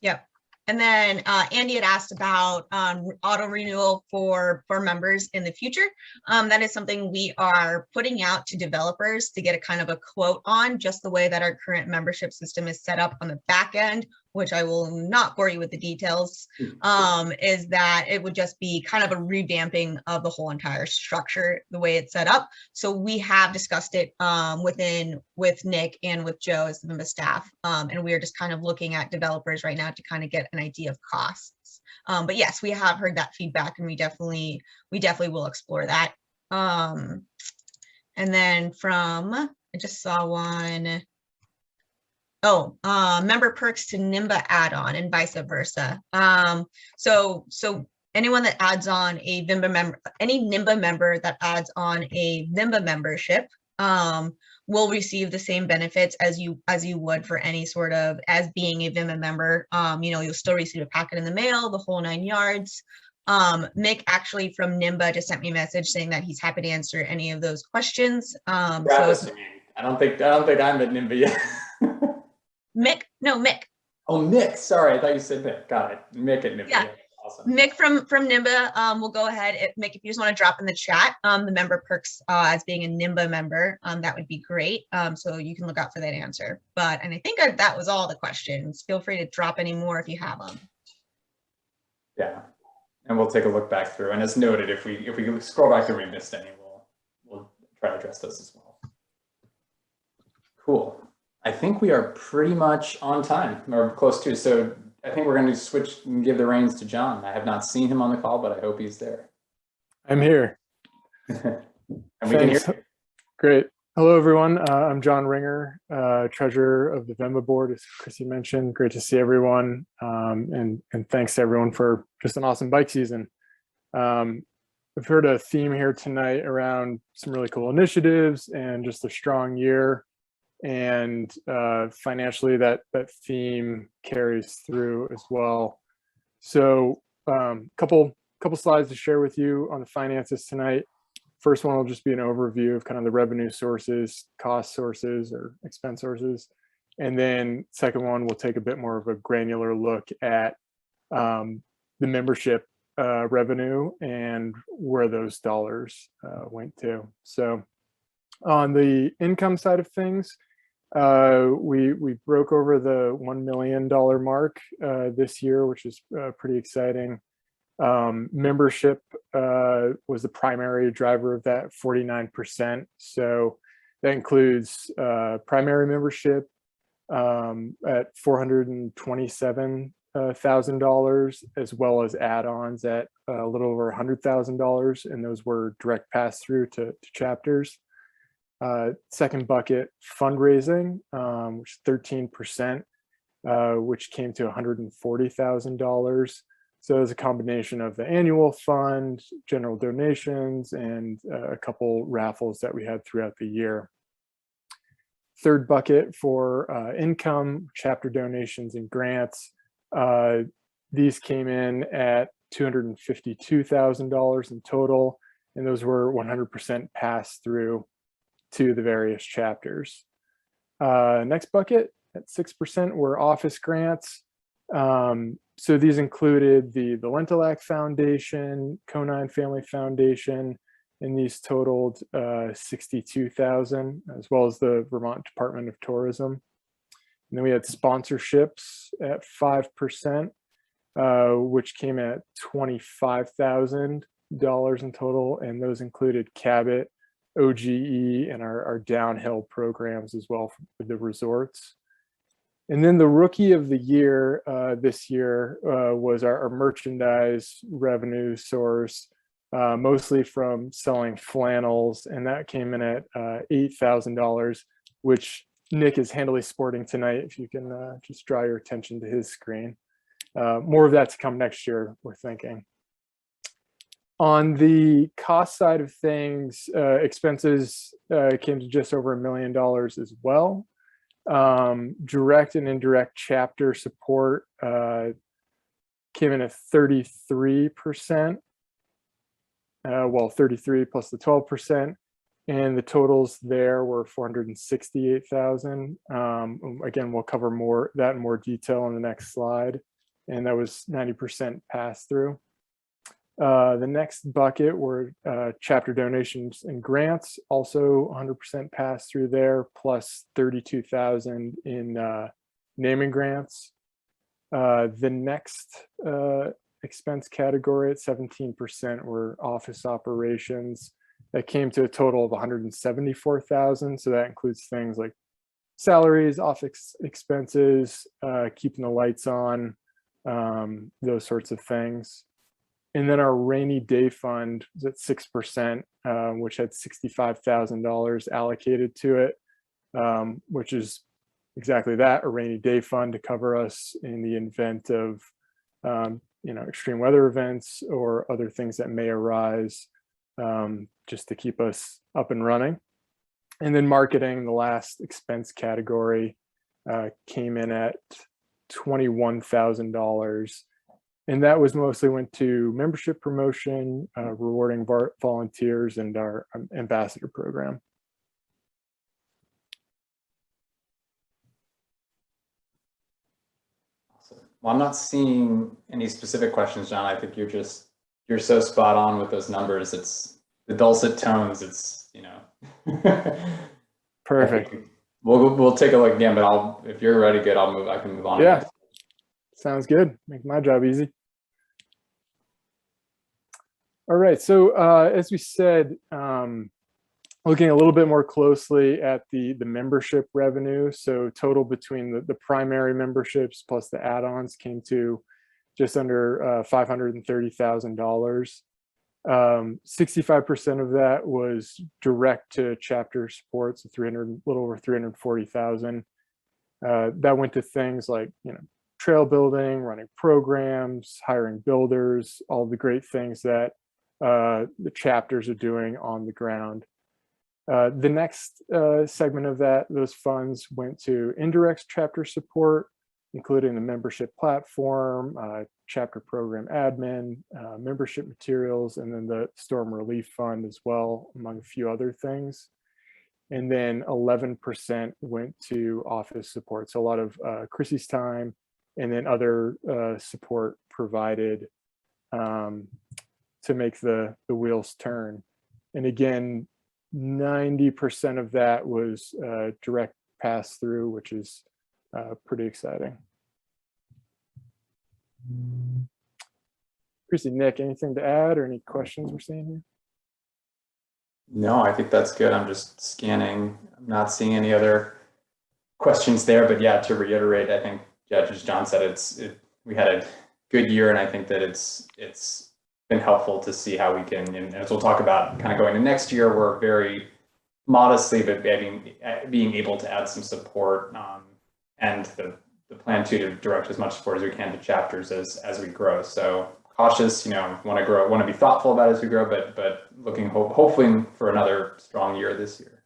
Yep. And then Andy had asked about auto renewal for members in the future. That is something we are putting out to developers to get a kind of a quote on, just the way that our current membership system is set up on the back end, which I will not bore you with the details, is that it would just be kind of a revamping of the whole entire structure, the way it's set up. So we have discussed it with Nick and with Joe as the Vemba staff. And we are just kind of looking at developers right now to kind of get an idea of costs. But yes, we have heard that feedback and we definitely will explore that. And then I just saw one. Oh, member perks to Nimba Add-On and vice versa. So anyone that adds on a Vemba member, any Nimba member that adds on a Vemba membership will receive the same benefits as you would for any sort of as being a Vemba member. You'll still receive a packet in the mail, the whole 9 yards. Mick actually from Nimba just sent me a message saying that he's happy to answer any of those questions. I don't think I'm at Nimba yet. Mick. Oh, Mick. Sorry, I thought you said Mick. Got it. Mick at Nimba. Yeah. Awesome. Mick from Nimba will go ahead. Mick, if you just want to drop in the chat the member perks as being a Nimba member, that would be great. So you can look out for that answer. And I think that was all the questions. Feel free to drop any more if you have them. Yeah, and we'll take a look back through. And as noted, if we scroll back and we missed any, we'll try to address those as well. Cool. I think we are pretty much on time or close to. So I think we're going to switch and give the reins to John. I have not seen him on the call, but I hope he's there. I'm here. And we can hear you. Great. Hello, everyone. I'm John Ringer, treasurer of the Vemba board, as Chrissy mentioned. Great to see everyone. And thanks to everyone for just an awesome bike season. We've heard a theme here tonight around some really cool initiatives and just a strong year. And financially, that theme carries through as well. So couple slides to share with you on the finances tonight. First one will just be an overview of kind of the revenue sources, cost sources, or expense sources. And then second one, we'll take a bit more of a granular look at the membership revenue and where those dollars went to. So on the income side of things, we broke over the $1 million mark this year, which is pretty exciting. Membership was the primary driver of that, 49%. So that includes primary membership at $427,000, as well as add-ons at a little over $100,000, and those were direct pass-through to chapters. Second bucket, fundraising, which is 13%, which came to $140,000. So it's a combination of the annual fund, general donations, and a couple raffles that we had throughout the year. Third bucket for income, chapter donations and grants. These came in at $252,000 in total, and those were 100% passed through to the various chapters. Next bucket at 6% were office grants. So these included the Lentilac Foundation, Conine Family Foundation, and these totaled $62,000, as well as the Vermont Department of Tourism. And then we had sponsorships at 5%, which came at $25,000 in total, and those included Cabot, OGE, and our downhill programs as well with the resorts. And then the rookie of the year this year was our merchandise revenue source, mostly from selling flannels, and that came in at $8,000, which Nick is handily sporting tonight. If you can just draw your attention to his screen. More of that to come next year, we're thinking. On the cost side of things, expenses came to just over $1 million as well. Direct and indirect chapter support came in at 33%, well, 33 plus the 12%, and the totals there were $468,000. Again, we'll cover that in more detail on the next slide, and that was 90% pass through. The next bucket were chapter donations and grants, also 100% pass through there, plus 32,000 in naming grants. The next expense category at 17% were office operations. That came to a total of 174,000. So that includes things like salaries, office expenses, keeping the lights on, those sorts of things. And then our rainy day fund was at 6%, which had $65,000 allocated to it, which is exactly that, a rainy day fund to cover us in the event of extreme weather events or other things that may arise, just to keep us up and running. And then marketing, the last expense category, came in at $21,000. And that was mostly went to membership promotion, rewarding volunteers, and our ambassador program. Awesome. Well, I'm not seeing any specific questions, John. I think you're so spot on with those numbers. It's the dulcet tones. It's, you know. Perfect. We'll take a look again, but if you're ready, good. I can move on. Yeah. Sounds good. Make my job easy. All right. So as we said, looking a little bit more closely at the membership revenue. So total between the primary memberships plus the add-ons came to just under $530,000. 65% of that was direct to chapter support, so little over 340,000. That went to things like, you know, trail building, running programs, hiring builders, all the great things that the chapters are doing on the ground. The next segment of those funds went to indirect chapter support, including the membership platform, chapter program admin, membership materials, and then the storm relief fund as well, among a few other things. And then 11% went to office support. So a lot of Chrissy's time, and then other support provided to make the wheels turn. And again, 90% of that was direct pass through, which is pretty exciting. Chrissy, Nick, anything to add or any questions we're seeing here? No, I think that's good. I'm just scanning. I'm not seeing any other questions there, but yeah, to reiterate, I think, yeah, as John said, we had a good year, and I think that it's been helpful to see how we can, and as we'll talk about kind of going to next year, we're very modestly, but being able to add some support, and the plan to direct as much support as we can to chapters as we grow. So cautious, you know, want to be thoughtful about it as we grow, but looking hopefully for another strong year this year.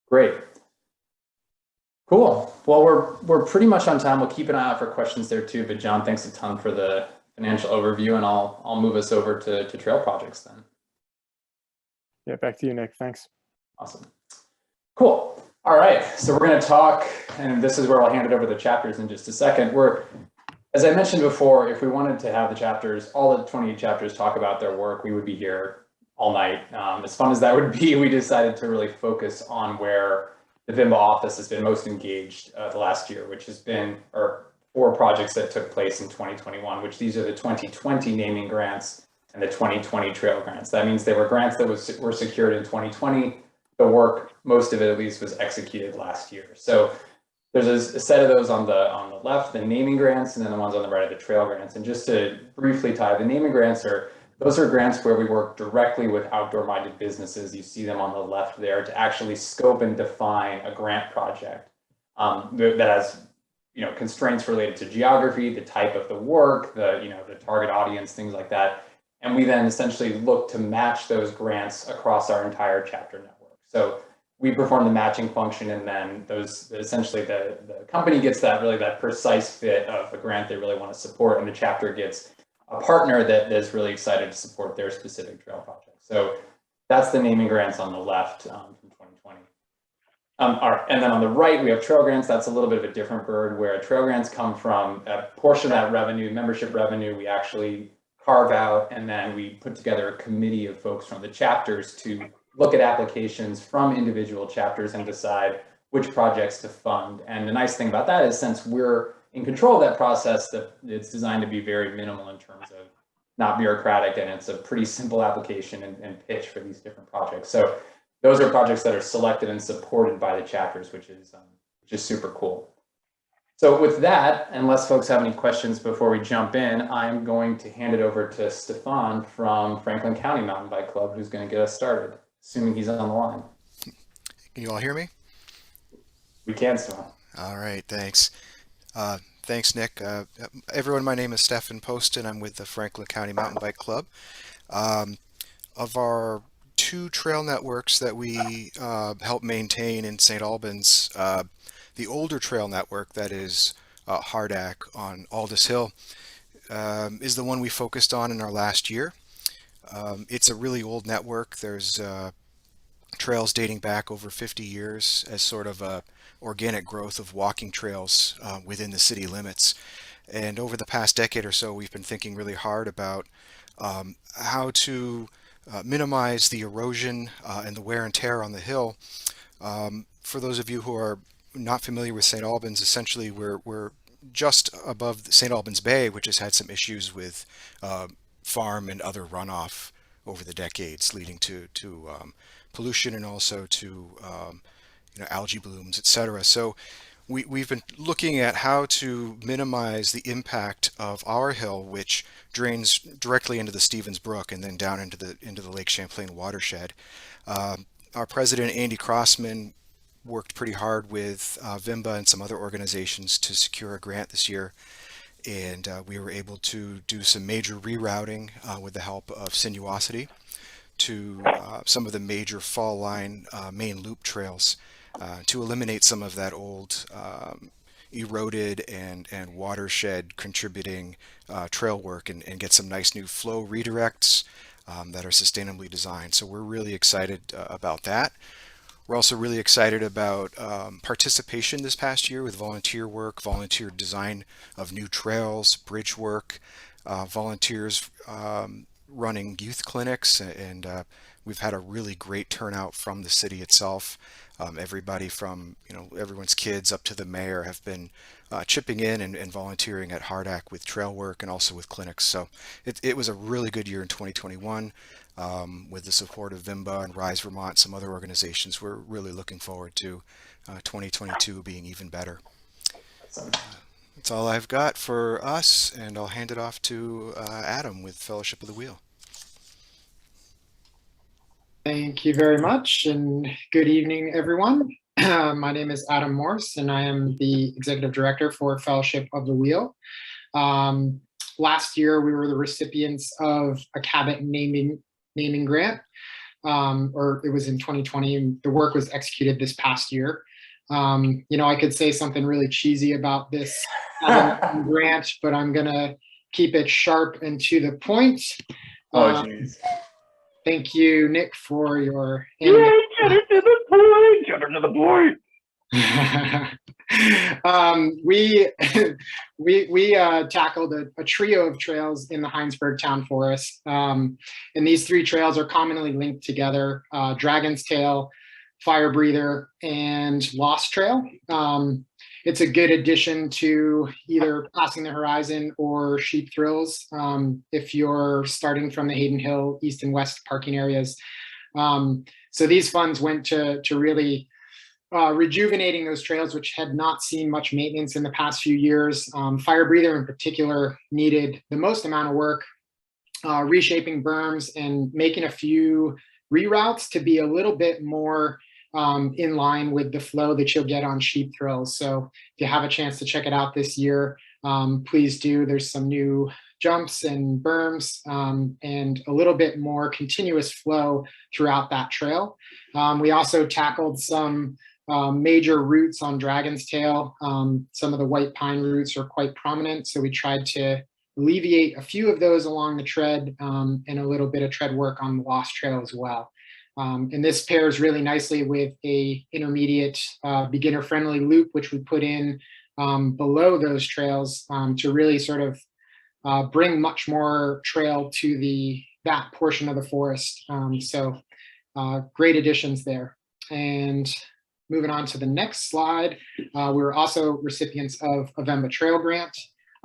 Great. Cool. Well, we're pretty much on time. We'll keep an eye out for questions there too. But John, thanks a ton for the financial overview, and I'll move us over to trail projects then. Yeah, back to you, Nick. Thanks. Awesome. Cool. All right. So we're going to talk, and this is where I'll hand it over to the chapters in just a second. As I mentioned before, if we wanted to have the chapters, all the 28 chapters talk about their work, we would be here all night. As fun as that would be, we decided to really focus on where the Vemba office has been most engaged the last year, which has been 4 projects that took place in 2021, which these are the 2020 naming grants and the 2020 trail grants. That means they were grants that were secured in 2020. The work, most of it at least, was executed last year. So there's a set of those on the left, the naming grants, and then the ones on the right are the trail grants. And just to briefly tie, the naming grants those are grants where we work directly with outdoor-minded businesses. You see them on the left there to actually scope and define a grant project that has, you know, constraints related to geography, the type of the work, the target audience, things like that. And we then essentially look to match those grants across our entire chapter network. So we perform the matching function, and then essentially the company gets that precise fit of a grant they really want to support, and the chapter gets a partner that is really excited to support their specific trail project. So that's the naming grants on the left from 2020. And then on the right, we have trail grants. That's a little bit of a different bird, where trail grants come from a portion of that revenue, membership revenue, we actually carve out, and then we put together a committee of folks from the chapters to look at applications from individual chapters and decide which projects to fund. And the nice thing about that is, since we're in control of that process, that it's designed to be very minimal in terms of not bureaucratic, and it's a pretty simple application and pitch for these different projects. So those are projects that are selected and supported by the chapters, which is super cool. So with that, unless folks have any questions before we jump in, I'm going to hand it over to Stefan from Franklin County Mountain Bike Club, who's going to get us started, assuming he's on the line. Can you all hear me? We can, Stefan. All right, thanks. Thanks, Nick. Everyone, my name is Stefan Poston. I'm with the Franklin County Mountain Bike Club. Of our two trail networks that we help maintain in St. Albans. The older trail network that is Hardack on Aldous Hill is the one we focused on in our last year. It's a really old network. There's trails dating back over 50 years as sort of a organic growth of walking trails within the city limits. And over the past decade or so, we've been thinking really hard about how to minimize the erosion and the wear and tear on the hill. For those of you who are not familiar with St. Albans, essentially we're just above the St. Albans Bay, which has had some issues with farm and other runoff over the decades, leading to pollution and also to algae blooms, etc. So we've been looking at how to minimize the impact of our hill, which drains directly into the Stevens Brook and then down into the Lake Champlain watershed. Our president, Andy Crossman, worked pretty hard with Vemba and some other organizations to secure a grant this year, and we were able to do some major rerouting with the help of Sinuosity to some of the major fall line main loop trails to eliminate some of that old eroded and watershed contributing trail work and get some nice new flow redirects that are sustainably designed. So we're really excited about that. We're also really excited about participation this past year with volunteer work, volunteer design of new trails, bridge work, volunteers running youth clinics, and we've had a really great turnout from the city itself. Everybody from everyone's kids up to the mayor have been chipping in and volunteering at Hardack with trail work and also with clinics. So it was a really good year in 2021 with the support of Vemba and Rise Vermont, some other organizations. We're really looking forward to 2022 being even better. That's all I've got for us, and I'll hand it off to Adam with Fellowship of the Wheel. Thank you very much, and good evening, everyone. My name is Adam Morse, and I am the Executive Director for Fellowship of the Wheel. Last year, we were the recipients of a Cabot naming grant, or it was in 2020, and the work was executed this past year. I could say something really cheesy about this grant, but I'm gonna keep it sharp and to the point. Oh, geez. Thank you, Nick, for your. Get it to the point. Get it to the point. We tackled a trio of trails in the Heinsberg Town Forest, and these three trails are commonly linked together: Dragon's Tail, Fire Breather, and Lost Trail. It's a good addition to either Passing the Horizon or Sheep Thrills if you're starting from the Hayden Hill east and west parking areas. So these funds went to really rejuvenating those trails, which had not seen much maintenance in the past few years. Fire Breather in particular needed the most amount of work, reshaping berms and making a few reroutes to be a little bit more in line with the flow that you'll get on Sheep Thrills. So if you have a chance to check it out this year, please do. There's some new jumps and berms and a little bit more continuous flow throughout that trail. We also tackled some major routes on Dragon's Tail. Some of the white pine routes are quite prominent, so we tried to alleviate a few of those along the tread and a little bit of tread work on the Lost Trail as well. And this pairs really nicely with a intermediate beginner friendly loop, which we put in below those trails to really sort of bring much more trail to that portion of the forest. So great additions there. And moving on to the next slide, we were also recipients of a Vemba Trail Grant.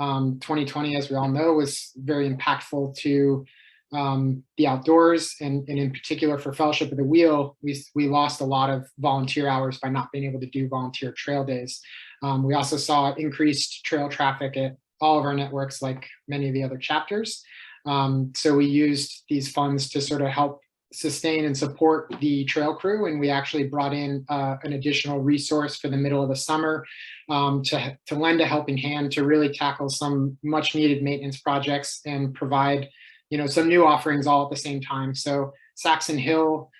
2020, as we all know, was very impactful to the outdoors, and in particular for Fellowship of the Wheel, we lost a lot of volunteer hours by not being able to do volunteer trail days. We also saw increased trail traffic at all of our networks, like many of the other chapters. So we used these funds to sort of help sustain and support the trail crew, and we actually brought in an additional resource for the middle of the summer to lend a helping hand to really tackle some much needed maintenance projects and provide some new offerings all at the same time. So Saxon Hill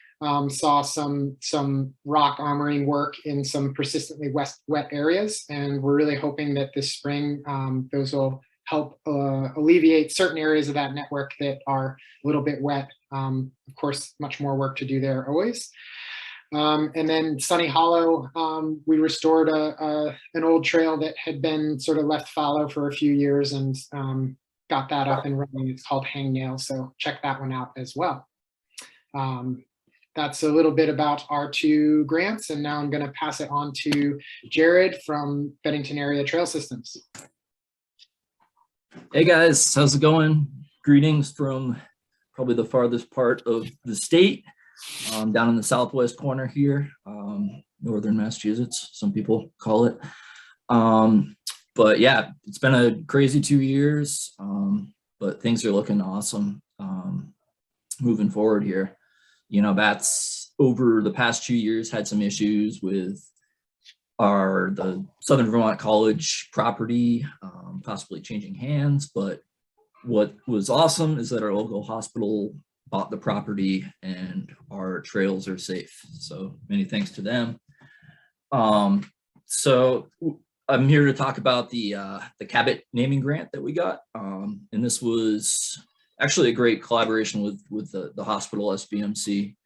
saw some rock armoring work in some persistently wet areas, and we're really hoping that this spring those will help alleviate certain areas of that network that are a little bit wet. Of course, much more work to do there always. And then Sunny Hollow, we restored an old trail that had been sort of left fallow for a few years, and got that up and running. It's called Hangnail, so check that one out as well. That's a little bit about our 2 grants, and now I'm going to pass it on to Jared from Bennington Area Trail Systems. Hey guys, how's it going? Greetings from probably the farthest part of the state, down in the southwest corner here, northern Massachusetts, some people call it. But yeah, it's been a crazy 2 years, but things are looking awesome moving forward here. You know, BATS over the past 2 years had some issues with the Southern Vermont College property, possibly changing hands. But what was awesome is that our local hospital bought the property and our trails are safe. So many thanks to them. So I'm here to talk about the Cabot naming grant that we got. And this was actually a great collaboration with the hospital SBMC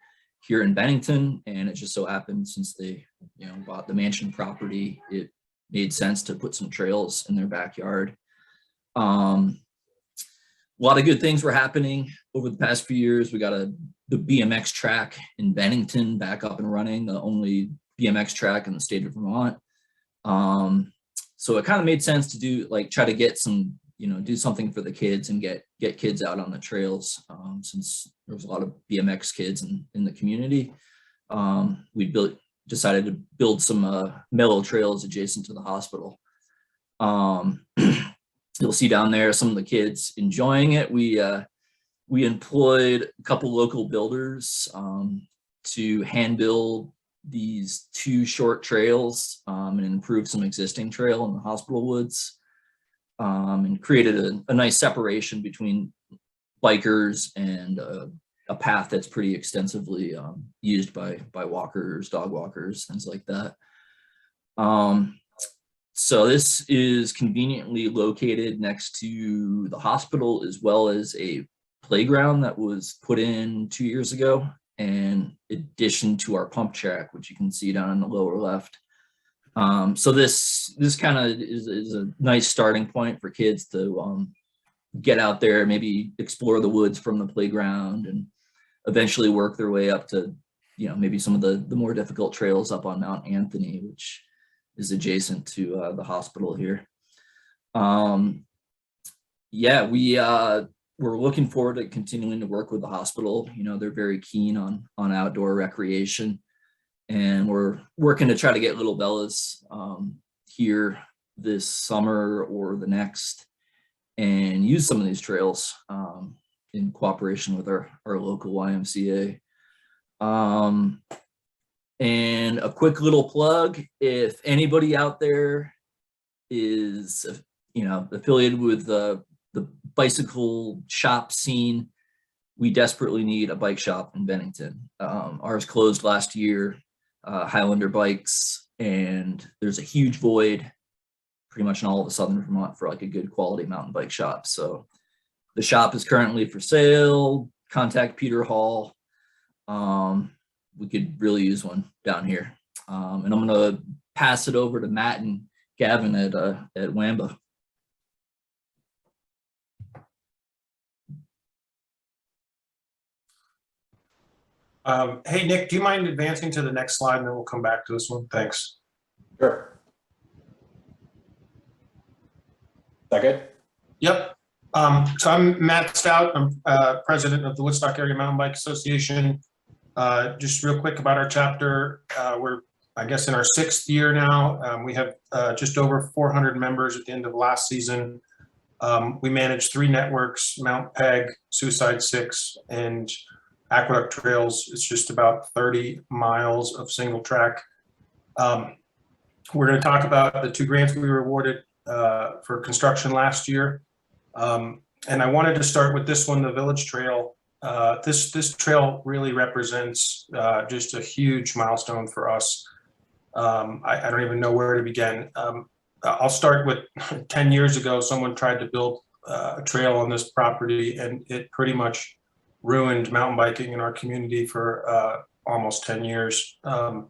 here in Bennington, and it just so happened since they bought the mansion property, it made sense to put some trails in their backyard. A lot of good things were happening over the past few years. We got the BMX track in Bennington back up and running, the only BMX track in the state of Vermont. So it kind of made sense to try to get some, do something for the kids and get kids out on the trails, since there was a lot of BMX kids in the community. We decided to build some mellow trails adjacent to the hospital. You'll see down there some of the kids enjoying it. We employed a couple local builders to hand build these 2 short trails and improve some existing trail in the hospital woods, and created a nice separation between bikers and a path that's pretty extensively used by walkers, dog walkers, things like that. So this is conveniently located next to the hospital, as well as a playground that was put in 2 years ago, in addition to our pump track, which you can see down in the lower left. So this kind of is a nice starting point for kids to get out there, maybe explore the woods from the playground, and eventually work their way up to, maybe some of the more difficult trails up on Mount Anthony, which is adjacent to the hospital here. Yeah, we're looking forward to continuing to work with the hospital. They're very keen on outdoor recreation, and we're working to try to get little Bellas here this summer or the next, and use some of these trails in cooperation with our local YMCA. And a quick little plug, if anybody out there is, affiliated with the bicycle shop scene, we desperately need a bike shop in Bennington. Ours closed last year, Highlander Bikes, and there's a huge void pretty much in all of southern Vermont for a good quality mountain bike shop. So the shop is currently for sale. Contact Peter Hall. We could really use one down here. And I'm gonna pass it over to Matt and Gavin at Vemba. Hey, Nick, do you mind advancing to the next slide, and then we'll come back to this one? Thanks. Sure. Is that good? Yep. So I'm Matt Stout. I'm president of the Woodstock Area Mountain Bike Association. Just real quick about our chapter. We're, I guess, in our 6th year now. We have just over 400 members at the end of last season. We manage 3 networks: Mount Peg, Suicide 6, and Aqueduct Trails. It's just about 30 miles of single track. We're going to talk about the 2 grants we were awarded for construction last year. And I wanted to start with this one, the Village Trail. this trail really represents just a huge milestone for us. I don't even know where to begin. I'll start with 10 years ago, someone tried to build a trail on this property, and it pretty much ruined mountain biking in our community for almost 10 years. To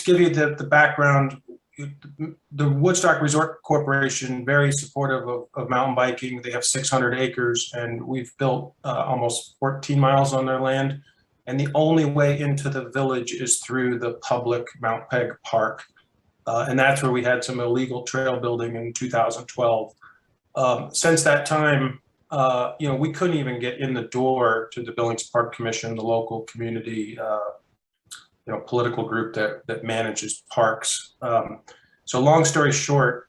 give you the background, the Woodstock Resort Corporation, very supportive of mountain biking. They have 600 acres, and we've built almost 14 miles on their land. And the only way into the village is through the public Mount Peg Park. And that's where we had some illegal trail building in 2012. Since that time, we couldn't even get in the door to the Billings Park Commission, the local community political group that manages parks. So long story short,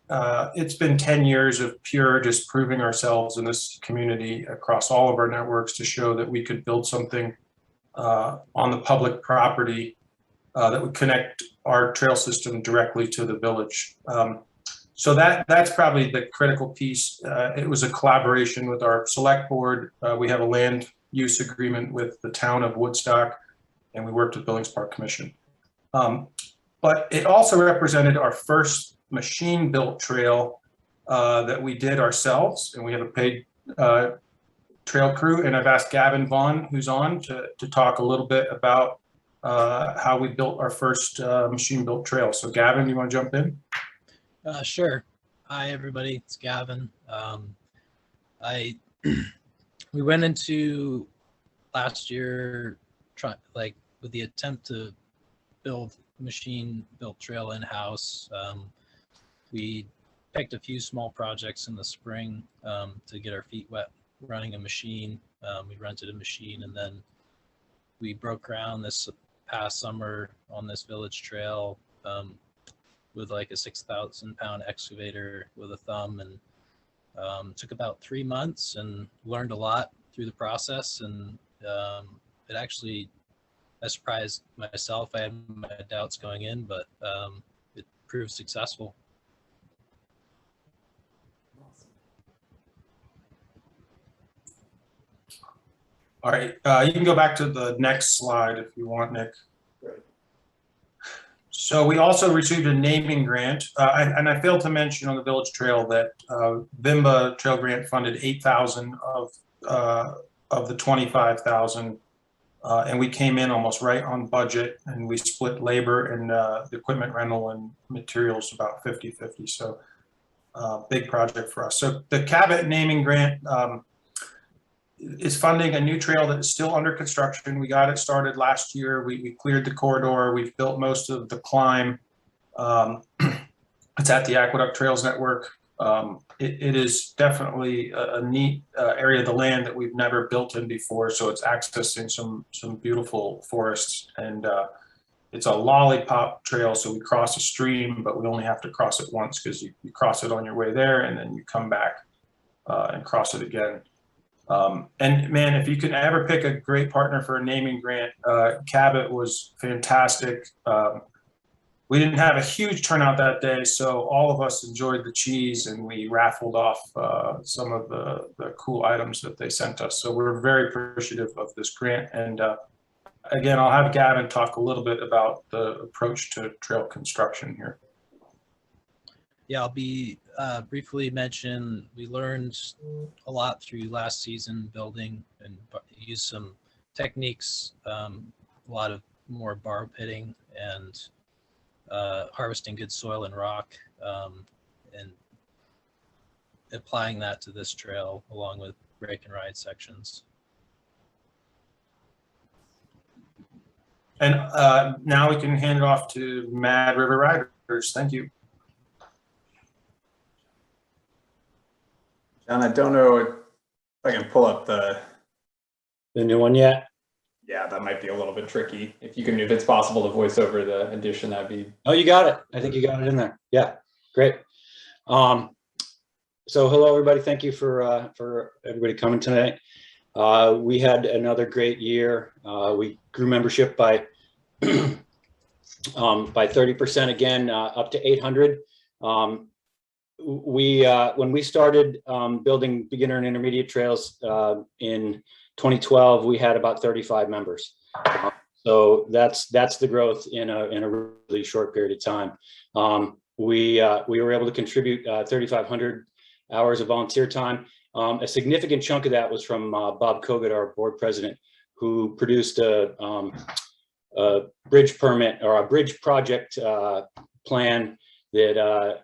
it's been 10 years of pure just proving ourselves in this community across all of our networks to show that we could build something on the public property that would connect our trail system directly to the village. So that's probably the critical piece. It was a collaboration with our select board. We have a land use agreement with the town of Woodstock, and we worked with Billings Park Commission. But it also represented our first machine-built trail that we did ourselves, and we have a paid trail crew. And I've asked Gavin Vaughn, who's on, to talk a little bit about how we built our first machine-built trail. So Gavin, you want to jump in? Sure. Hi, everybody. It's Gavin. We went into last year with the attempt to build machine-built trail in-house. We picked a few small projects in the spring to get our feet wet running a machine. We rented a machine, and then we broke ground this past summer on this village trail with like a 6,000-pound excavator with a thumb, and took about 3 months and learned a lot through the process. And it actually, I surprised myself. I had my doubts going in, but it proved successful. All right, you can go back to the next slide if you want, Nick. So we also received a naming grant, and I failed to mention on the Village Trail that Vemba Trail Grant funded 8,000 of the 25,000, and we came in almost right on budget, and we split labor and the equipment rental and materials about 50-50. So big project for us. So the Cabot naming grant is funding a new trail that is still under construction. We got it started last year. We cleared the corridor. We've built most of the climb. It's at the Aqueduct Trails Network. It is definitely a neat area of the land that we've never built in before. So it's accessing some beautiful forests, and it's a lollipop trail. So we cross a stream, but we only have to cross it once because you cross it on your way there, and then you come back and cross it again. And man, if you can ever pick a great partner for a naming grant, Cabot was fantastic. We didn't have a huge turnout that day, so all of us enjoyed the cheese, and we raffled off some of the cool items that they sent us. So we're very appreciative of this grant. And again, I'll have Gavin talk a little bit about the approach to trail construction here. Yeah, I'll be briefly mention, we learned a lot through last season building and used some techniques, a lot of more borrow pitting and harvesting good soil and rock, and applying that to this trail along with break and ride sections. And now we can hand it off to Mad River Riders. Thank you. John, I don't know if I can pull up the new one yet. Yeah, that might be a little bit tricky. If it's possible to voice over the addition, that'd be. Oh, you got it. I think you got it in there. Yeah, great. So hello, everybody. Thank you for everybody coming tonight. We had another great year. We grew membership by 30% again, up to 800. when we started building beginner and intermediate trails in 2012, we had about 35 members. So that's the growth in a really short period of time. We were able to contribute 3,500 hours of volunteer time. A significant chunk of that was from Bob Kogut, our board president, who produced a bridge permit or a bridge project plan that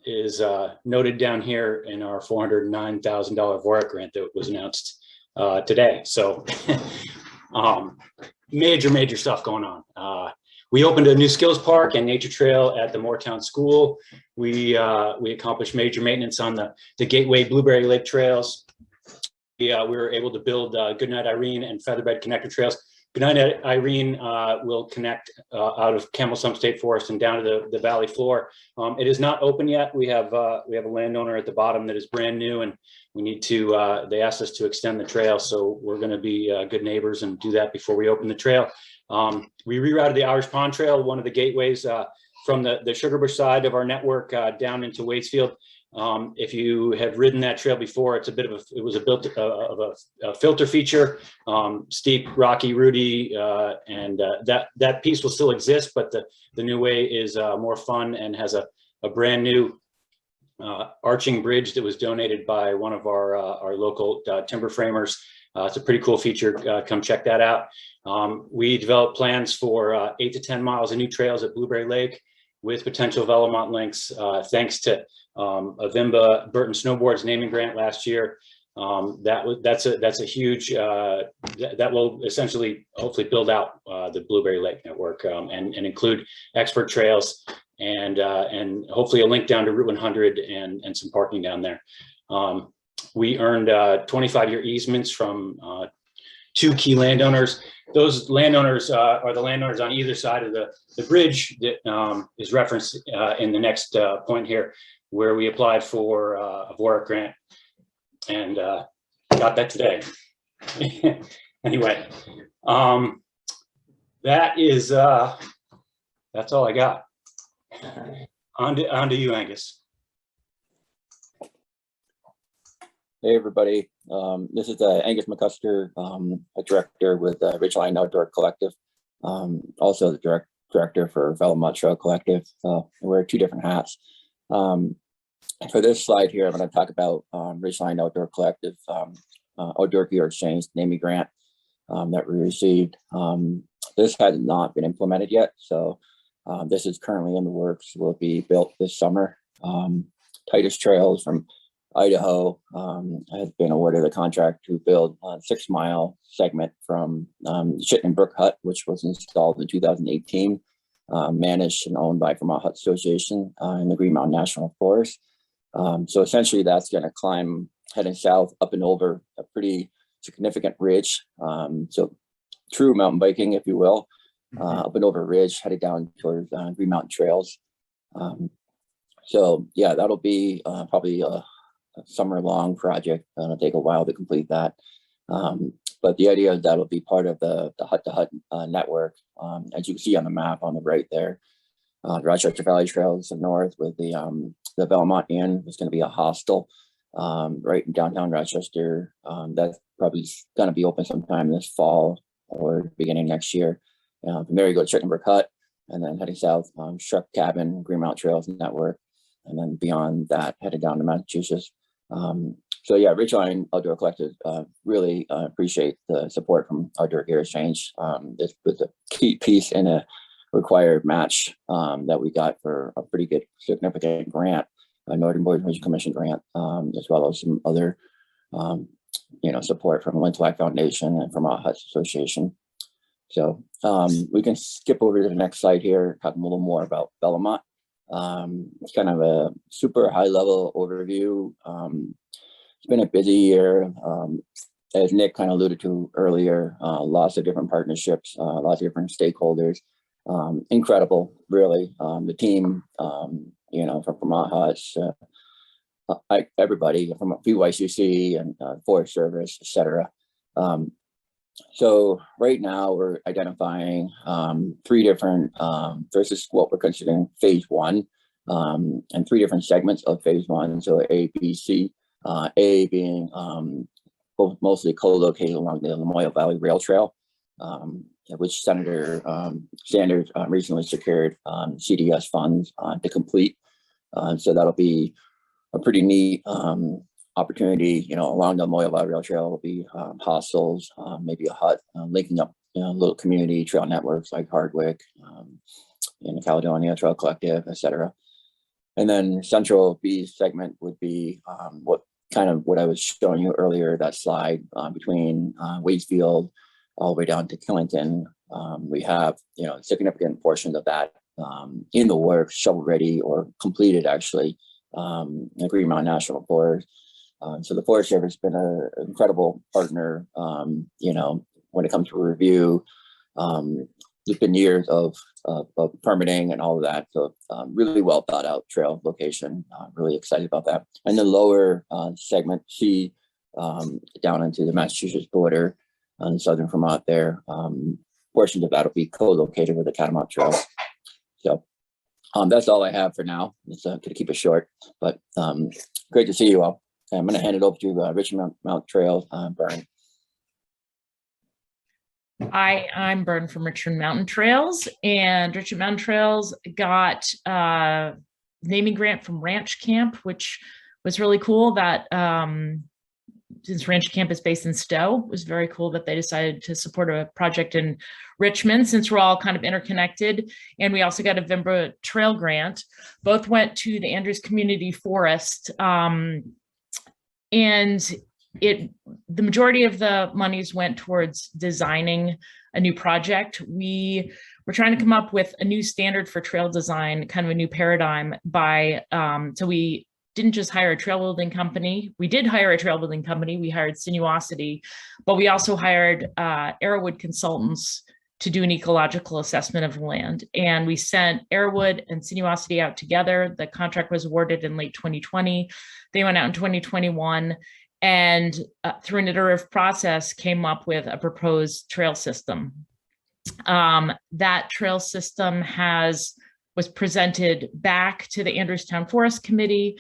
is noted down here in our $409,000 VORAC grant that was announced today. So major stuff going on. We opened a new skills park and nature trail at the Moortown School. We accomplished major maintenance on the Gateway Blueberry Lake trails. We were able to build Goodnight Irene and Featherbed connector trails. Goodnight Irene will connect out of Camel Sump State Forest and down to the valley floor. It is not open yet. We have a landowner at the bottom that is brand new, and we need to. They asked us to extend the trail, so we're going to be good neighbors and do that before we open the trail. We rerouted the Irish Pond Trail, one of the gateways from the Sugarbush side of our network down into Waitsfield. If you have ridden that trail before, it was a filter feature, steep, rocky, rooty, and that piece will still exist, but the new way is more fun and has a brand new arching bridge that was donated by one of our local timber framers. It's a pretty cool feature. Come check that out. We developed plans for 8 to 10 miles of new trails at Blueberry Lake with potential Velomont links, thanks to Vemba Burton Snowboards naming grant last year. That's a huge, that will essentially hopefully build out the Blueberry Lake network and include expert trails and hopefully a link down to Route 100 and some parking down there. We earned 25-year easements from 2 key landowners. Those landowners are the landowners on either side of the bridge that is referenced in the next point here, where we applied for a VORAC grant and got that today. Anyway, that's all I got. On to you, Angus. Hey everybody, this is Angus Mccusker, a director with Ridgeline Outdoor Collective, also the director for Velomont Trail Collective. I wear 2 different hats. For this slide here, I'm going to talk about Ridgeline Outdoor Collective Outdoor Gear Exchange naming grant that we received. This has not been implemented yet, so this is currently in the works. Will be built this summer. Titus Trails from Idaho has been awarded a contract to build a 6-mile segment from Chittenden Brook Hut, which was installed in 2018, managed and owned by Vermont Hut Association in the Green Mountain National Forest. So essentially that's going to climb heading south up and over a pretty significant ridge. So true mountain biking, if you will, up and over a ridge headed down towards Green Mountain Trails. So yeah, that'll be probably a summer-long project. It'll take a while to complete that. But the idea is that'll be part of the hut-to-hut network. As you can see on the map on the right there, the Rochester Valley Trails in the north with the Belmont Inn. There's going to be a hostel right in downtown Rochester. That's probably going to be open sometime this fall or beginning next year. From there you go to Chittenden Brook Hut, and then heading south, Shrek Cabin, Green Mountain Trails Network, and then beyond that, headed down to Massachusetts. So yeah, Ridgeline Outdoor Collective really appreciate the support from Outdoor Gear Exchange. This was a key piece in a required match that we got for a pretty good significant grant, a Northern Boys Region Commission grant, as well as some other support from the Lintwag Foundation and from our Huts Association. So we can skip over to the next slide here, talk a little more about Velomont. It's kind of a super high level overview. It's been a busy year. As Nick kind of alluded to earlier, lots of different partnerships, lots of different stakeholders. Incredible, really. The team, from Vermont Huts, everybody from VYCC and Forest Service, etc. So right now we're identifying 3 different, this is what we're considering phase 1. and 3 different segments of phase 1, so A, B, C. A being both mostly co-located along the Lamoille Valley Rail Trail, which Senator Sanders recently secured CDS funds to complete. So that'll be a pretty neat opportunity. Along the Lamoille Valley Rail Trail will be hostels, maybe a hut, linking up little community trail networks like Hardwick, in the Caledonia Trail Collective, etc. And then Central B segment would be what I was showing you earlier, that slide between Waitsfield all the way down to Killington. We have, significant portions of that in the works, shovel ready or completed actually, in Greenways National Forest. So the Forest Service has been an incredible partner, when it comes to review. There's been years of permitting and all of that. So really well thought out trail location. Really excited about that. And the lower segment C down into the Massachusetts border on southern Vermont there. Portions of that will be co-located with the Catamount Trail. So that's all I have for now. It's going to keep it short, but great to see you all. I'm going to hand it over to Richmond Trails, Bern. Hi, I'm Bern from Richmond Mountain Trails, and Richmond Mountain Trails got a naming grant from Ranch Camp, which was really cool. That since Ranch Camp is based in Stowe, it was very cool that they decided to support a project in Richmond, since we're all kind of interconnected. And we also got a Vemba Trail grant. Both went to the Andrews Community Forest, and the majority of the monies went towards designing a new project. We were trying to come up with a new standard for trail design, kind of a new paradigm so we didn't just hire a trail building company. We did hire a trail building company. We hired Sinuosity, but we also hired Arrowwood consultants to do an ecological assessment of the land. And we sent Arrowwood and Sinuosity out together. The contract was awarded in late 2020. They went out in 2021. And through an iterative process came up with a proposed trail system. That trail system was presented back to the Andrewstown Forest Committee,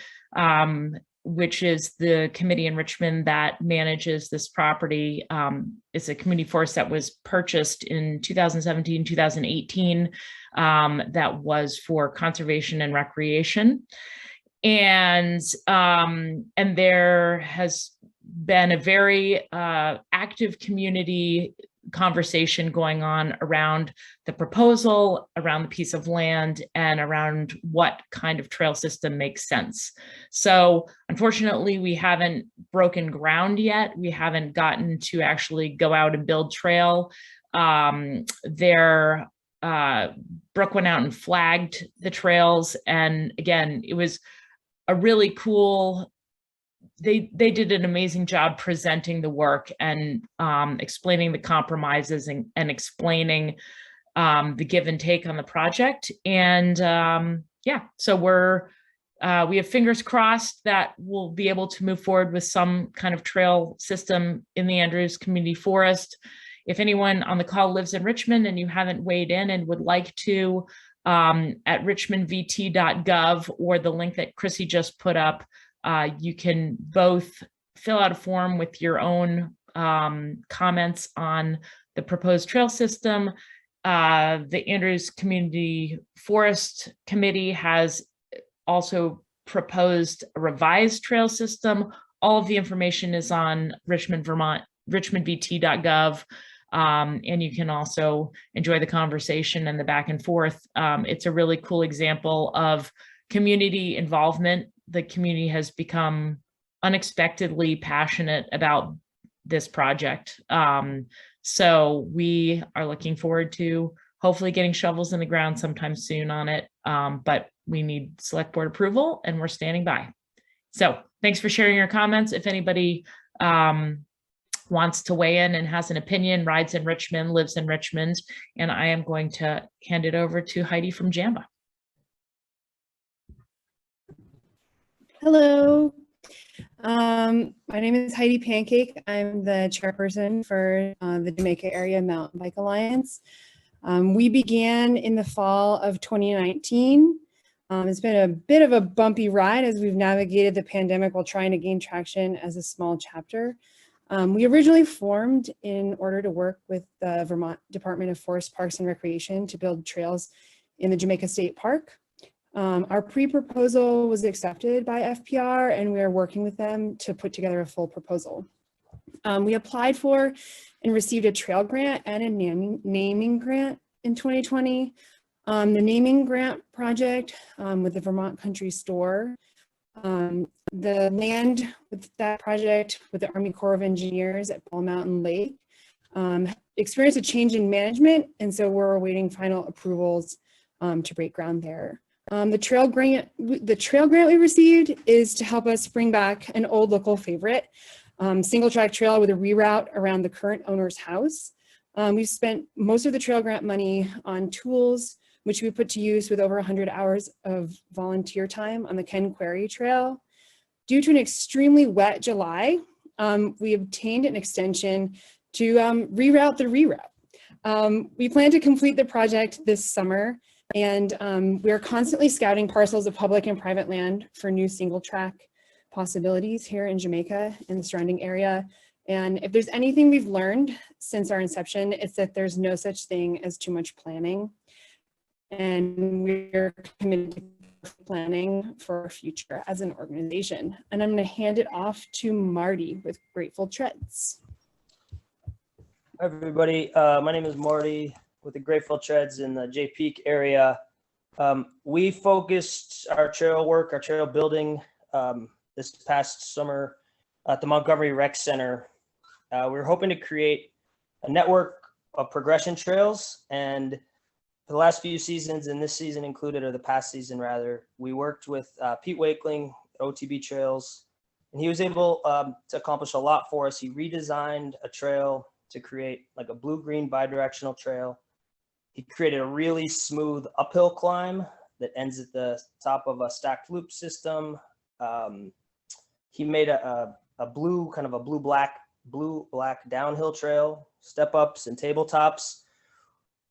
which is the committee in Richmond that manages this property. It's a community forest that was purchased in 2017, 2018, that was for conservation and recreation. And there has been a very active community conversation going on around the proposal, around the piece of land, and around what kind of trail system makes sense. So unfortunately, we haven't broken ground yet. We haven't gotten to actually go out and build trail. Brooke went out and flagged the trails. And again, it was a really cool, they did an amazing job presenting the work and explaining the compromises and explaining the give and take on the project. And so we have fingers crossed that we'll be able to move forward with some kind of trail system in the Andrews Community Forest. If anyone on the call lives in Richmond and you haven't weighed in and would like to, at richmondvt.gov or the link that Chrissy just put up, you can both fill out a form with your own comments on the proposed trail system. The Andrews Community Forest Committee has also proposed a revised trail system. All of the information is on Richmond, Vermont, richmondvt.gov. And you can also enjoy the conversation and the back and forth. It's a really cool example of community involvement. The community has become unexpectedly passionate about this project. So we are looking forward to hopefully getting shovels in the ground sometime soon on it. But we need select board approval and we're standing by. So thanks for sharing your comments. If anybody wants to weigh in and has an opinion, rides in Richmond, lives in Richmond, and I am going to hand it over to Heidi from JAMBA. Hello, my name is Heidi Pancake. I'm the chairperson for the Jamaica Area Mountain Bike Alliance. We began in the fall of 2019 It's been a bit of a bumpy ride as we've navigated the pandemic while trying to gain traction as a small chapter. We originally formed in order to work with the Vermont Department of Forest Parks and Recreation to build trails in the Jamaica State Park. Our pre-proposal was accepted by FPR, and we are working with them to put together a full proposal. We applied for and received a trail grant and a naming grant in 2020. The naming grant project with the Vermont Country Store, the land with that project with the Army Corps of Engineers at Ball Mountain Lake experienced a change in management, and so we're awaiting final approvals to break ground there. The trail grant we received is to help us bring back an old local favorite, single track trail with a reroute around the current owner's house. We've spent most of the trail grant money on tools, which we put to use with over 100 hours of volunteer time on the Ken Quarry Trail. Due to an extremely wet July, we obtained an extension to reroute the reroute. We plan to complete the project this summer, and we are constantly scouting parcels of public and private land for new single track possibilities here in Jamaica and the surrounding area. And if there's anything we've learned since our inception, it's that there's no such thing as too much planning. And we're committed to planning for our future as an organization. And I'm going to hand it off to Marty with Grateful Treads. Hi, everybody. My name is Marty with the Grateful Treads in the Jay Peak area. We focused our trail work, our trail building this past summer at the Montgomery Rec Center. We were hoping to create a network of progression trails, and for the last few seasons, and this season included, or the past season rather, we worked with Pete Wakeling, OTB Trails, and he was able to accomplish a lot for us. He redesigned a trail to create like a blue-green bi-directional trail. He created a really smooth uphill climb that ends at the top of a stacked loop system. He made a blue, kind of a blue-black downhill trail, step-ups and tabletops.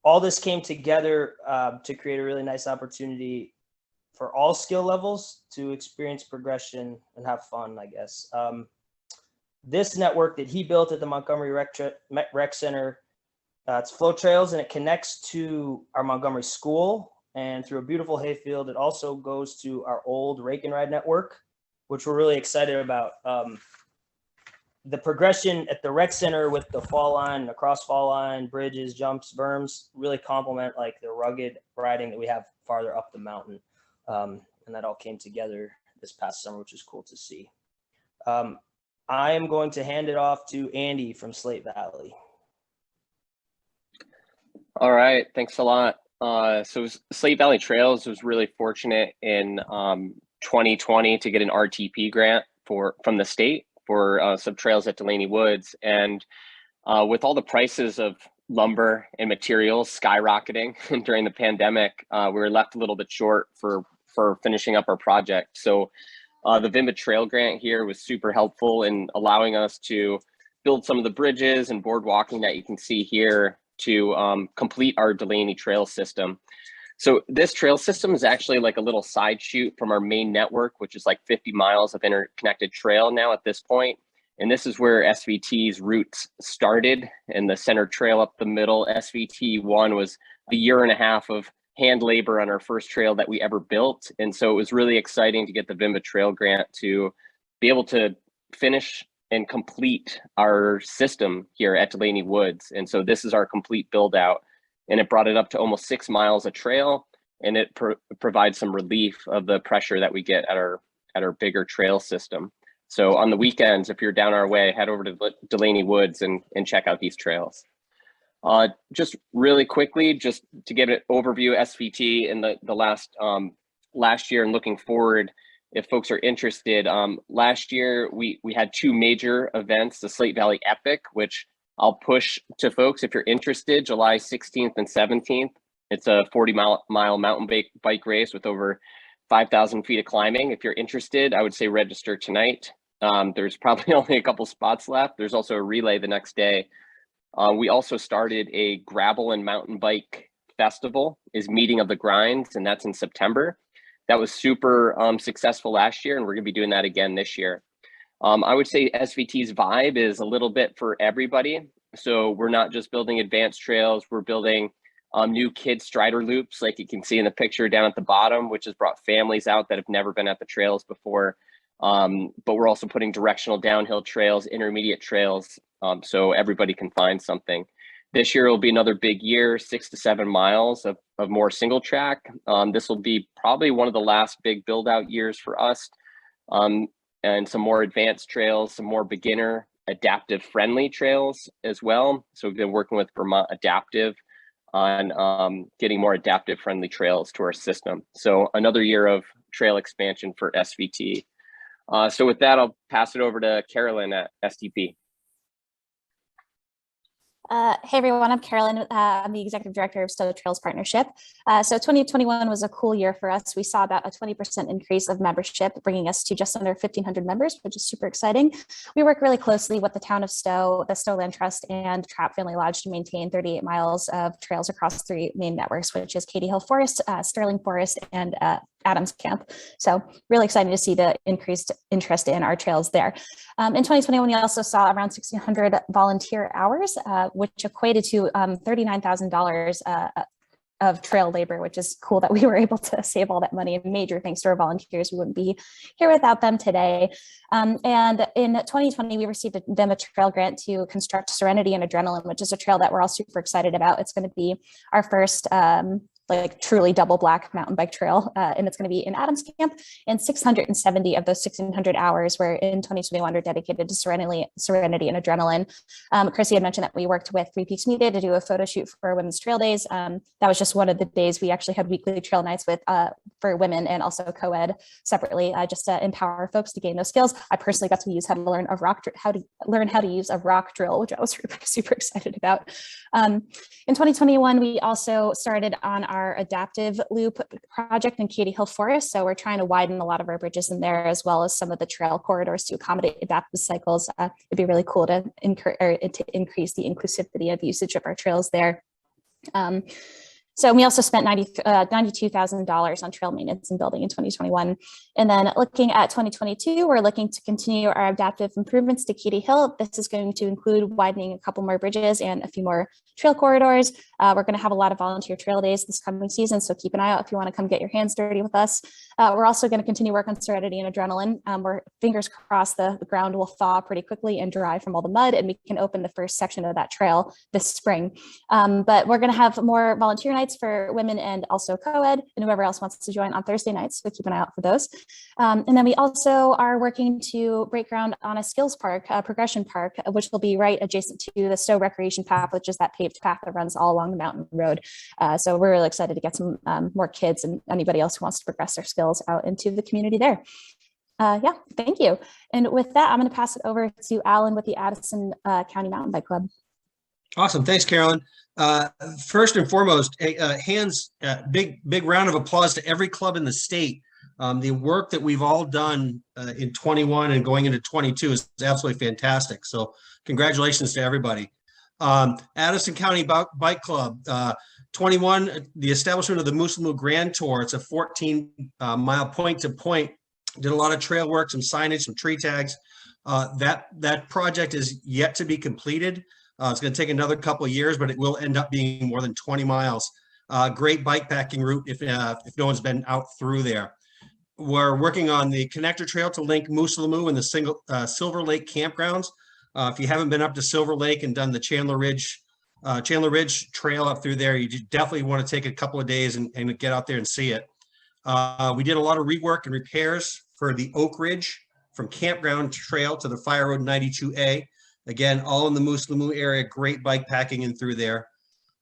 All this came together to create a really nice opportunity for all skill levels to experience progression and have fun, I guess. This network that he built at the Montgomery Rec Center, it's flow trails, and it connects to our Montgomery School, and through a beautiful hayfield, it also goes to our old rake and ride network, which we're really excited about. The progression at the rec center with the fall line, the cross fall line, bridges, jumps, berms, really complement like the rugged riding that we have farther up the mountain. And that all came together this past summer, which is cool to see. I am going to hand it off to Andy from Slate Valley. All right, thanks a lot. So Slate Valley Trails was really fortunate in 2020 to get an RTP grant from the state for some trails at Delaney Woods. And with all the prices of lumber and materials skyrocketing during the pandemic, we were left a little bit short for finishing up our project. So the Vemba Trail grant here was super helpful in allowing us to build some of the bridges and boardwalking that you can see here to complete our Delaney Trail system. So this trail system is actually like a little side shoot from our main network, which is like 50 miles of interconnected trail now at this point. And this is where SVT's roots started, and the center trail up the middle. SVT 1 was a year and a half of hand labor on our first trail that we ever built. And so it was really exciting to get the Vemba Trail grant to be able to finish and complete our system here at Delaney Woods. And so this is our complete build out. And it brought it up to almost 6 miles of trail, and it provides some relief of the pressure that we get at our bigger trail system. So on the weekends, if you're down our way, head over to Delaney Woods and check out these trails. Just really quickly, just to give an overview of SVT in the last year and looking forward, if folks are interested, last year we had 2 major events, the Slate Valley Epic, which I'll push to folks if you're interested, July 16th and 17th. It's a 40-mile mountain bike race with over 5,000 feet of climbing. If you're interested, I would say register tonight. There's probably only a couple spots left. There's also a relay the next day. We also started a gravel and mountain bike festival, is Meeting of the Grinds, and that's in September. That was super successful last year, and we're going to be doing that again this year. I would say SVT's vibe is a little bit for everybody. So we're not just building advanced trails, we're building new kid strider loops, like you can see in the picture down at the bottom, which has brought families out that have never been at the trails before. But we're also putting directional downhill trails, intermediate trails, so everybody can find something. This year will be another big year, 6 to 7 miles of more single track. This will be probably one of the last big build out years for us. And some more advanced trails, some more beginner adaptive friendly trails as well. So we've been working with Vermont Adaptive on getting more adaptive friendly trails to our system. So another year of trail expansion for SVT. So with that, I'll pass it over to Carolyn at STP. Hey everyone, I'm Carolyn. I'm the Executive Director of Stoked Trails Partnership. So 2021 was a cool year for us. We saw about a 20% increase of membership, bringing us to just under 1,500 members, which is super exciting. We work really closely with the town of Stowe, the Stowe Land Trust, and Trout Family Lodge to maintain 38 miles of trails across 3 main networks, which is Katy Hill Forest, Sterling Forest, and Adams Camp. So really excited to see the increased interest in our trails there. In 2021, we also saw around 1,600 volunteer hours, which equated to $39,000 of trail labor, which is cool that we were able to save all that money. And major thanks to our volunteers. We wouldn't be here without them today. And in 2020, we received a Vemba trail grant to construct Serenity and Adrenaline, which is a trail that we're all super excited about. It's going to be our first like truly double black mountain bike trail. And it's going to be in Adams Camp, and 670 of those 1,600 hours were in 2021 are dedicated to Serenity and Adrenaline. Chrissy had mentioned that we worked with 3 Peaks Media to do a photo shoot for Women's Trail Days. That was just one of the days. We actually had weekly trail nights with for women and also co-ed separately, just to empower folks to gain those skills. I personally got to use how to learn how to use a rock drill, which I was super excited about. In 2021, we also started on our adaptive loop project in Katy Hill Forest. So we're trying to widen a lot of our bridges in there, as well as some of the trail corridors to accommodate adaptive cycles. It'd be really cool to increase the inclusivity of usage of our trails there. So we also spent $92,000 on trail maintenance and building in 2021. And then looking at 2022, we're looking to continue our adaptive improvements to Katy Hill. This is going to include widening a couple more bridges and a few more trail corridors. We're going to have a lot of volunteer trail days this coming season, so keep an eye out if you want to come get your hands dirty with us. We're also going to continue work on Serenity and Adrenaline. We're fingers crossed the ground will thaw pretty quickly and dry from all the mud, and we can open the first section of that trail this spring. But we're going to have more volunteer nights for women and also co-ed, and whoever else wants to join on Thursday nights, so keep an eye out for those. And then we also are working to break ground on a skills park, a progression park, which will be right adjacent to the Stowe Recreation Path, which is that paved path that runs all along the mountain road. So we're really excited to get some more kids and anybody else who wants to progress their skills out into the community there. Yeah, thank you. And with that, I'm going to pass it over to Alan with the Addison County Mountain Bike Club. Awesome. Thanks, Carolyn. First and foremost, big round of applause to every club in the state. The work that we've all done in 21 and going into 22 is absolutely fantastic. So congratulations to everybody. Addison County Bike Club, 21, the establishment of the Moosaloo Grand Tour. It's a 14-mile point-to-point. Did a lot of trail work, some signage, some tree tags. That project is yet to be completed. It's going to take another couple of years, but it will end up being more than 20 miles. Great bike packing route if no one's been out through there. We're working on the connector trail to link Moosaloo and the Silver Lake campgrounds. If you haven't been up to Silver Lake and done the Chandler Ridge trail up through there, you definitely want to take a couple of days and get out there and see it. We did a lot of rework and repairs for the Oak Ridge from Campground Trail to the Fire Road 92A. Again, all in the Moosaloo area, great bike packing in through there.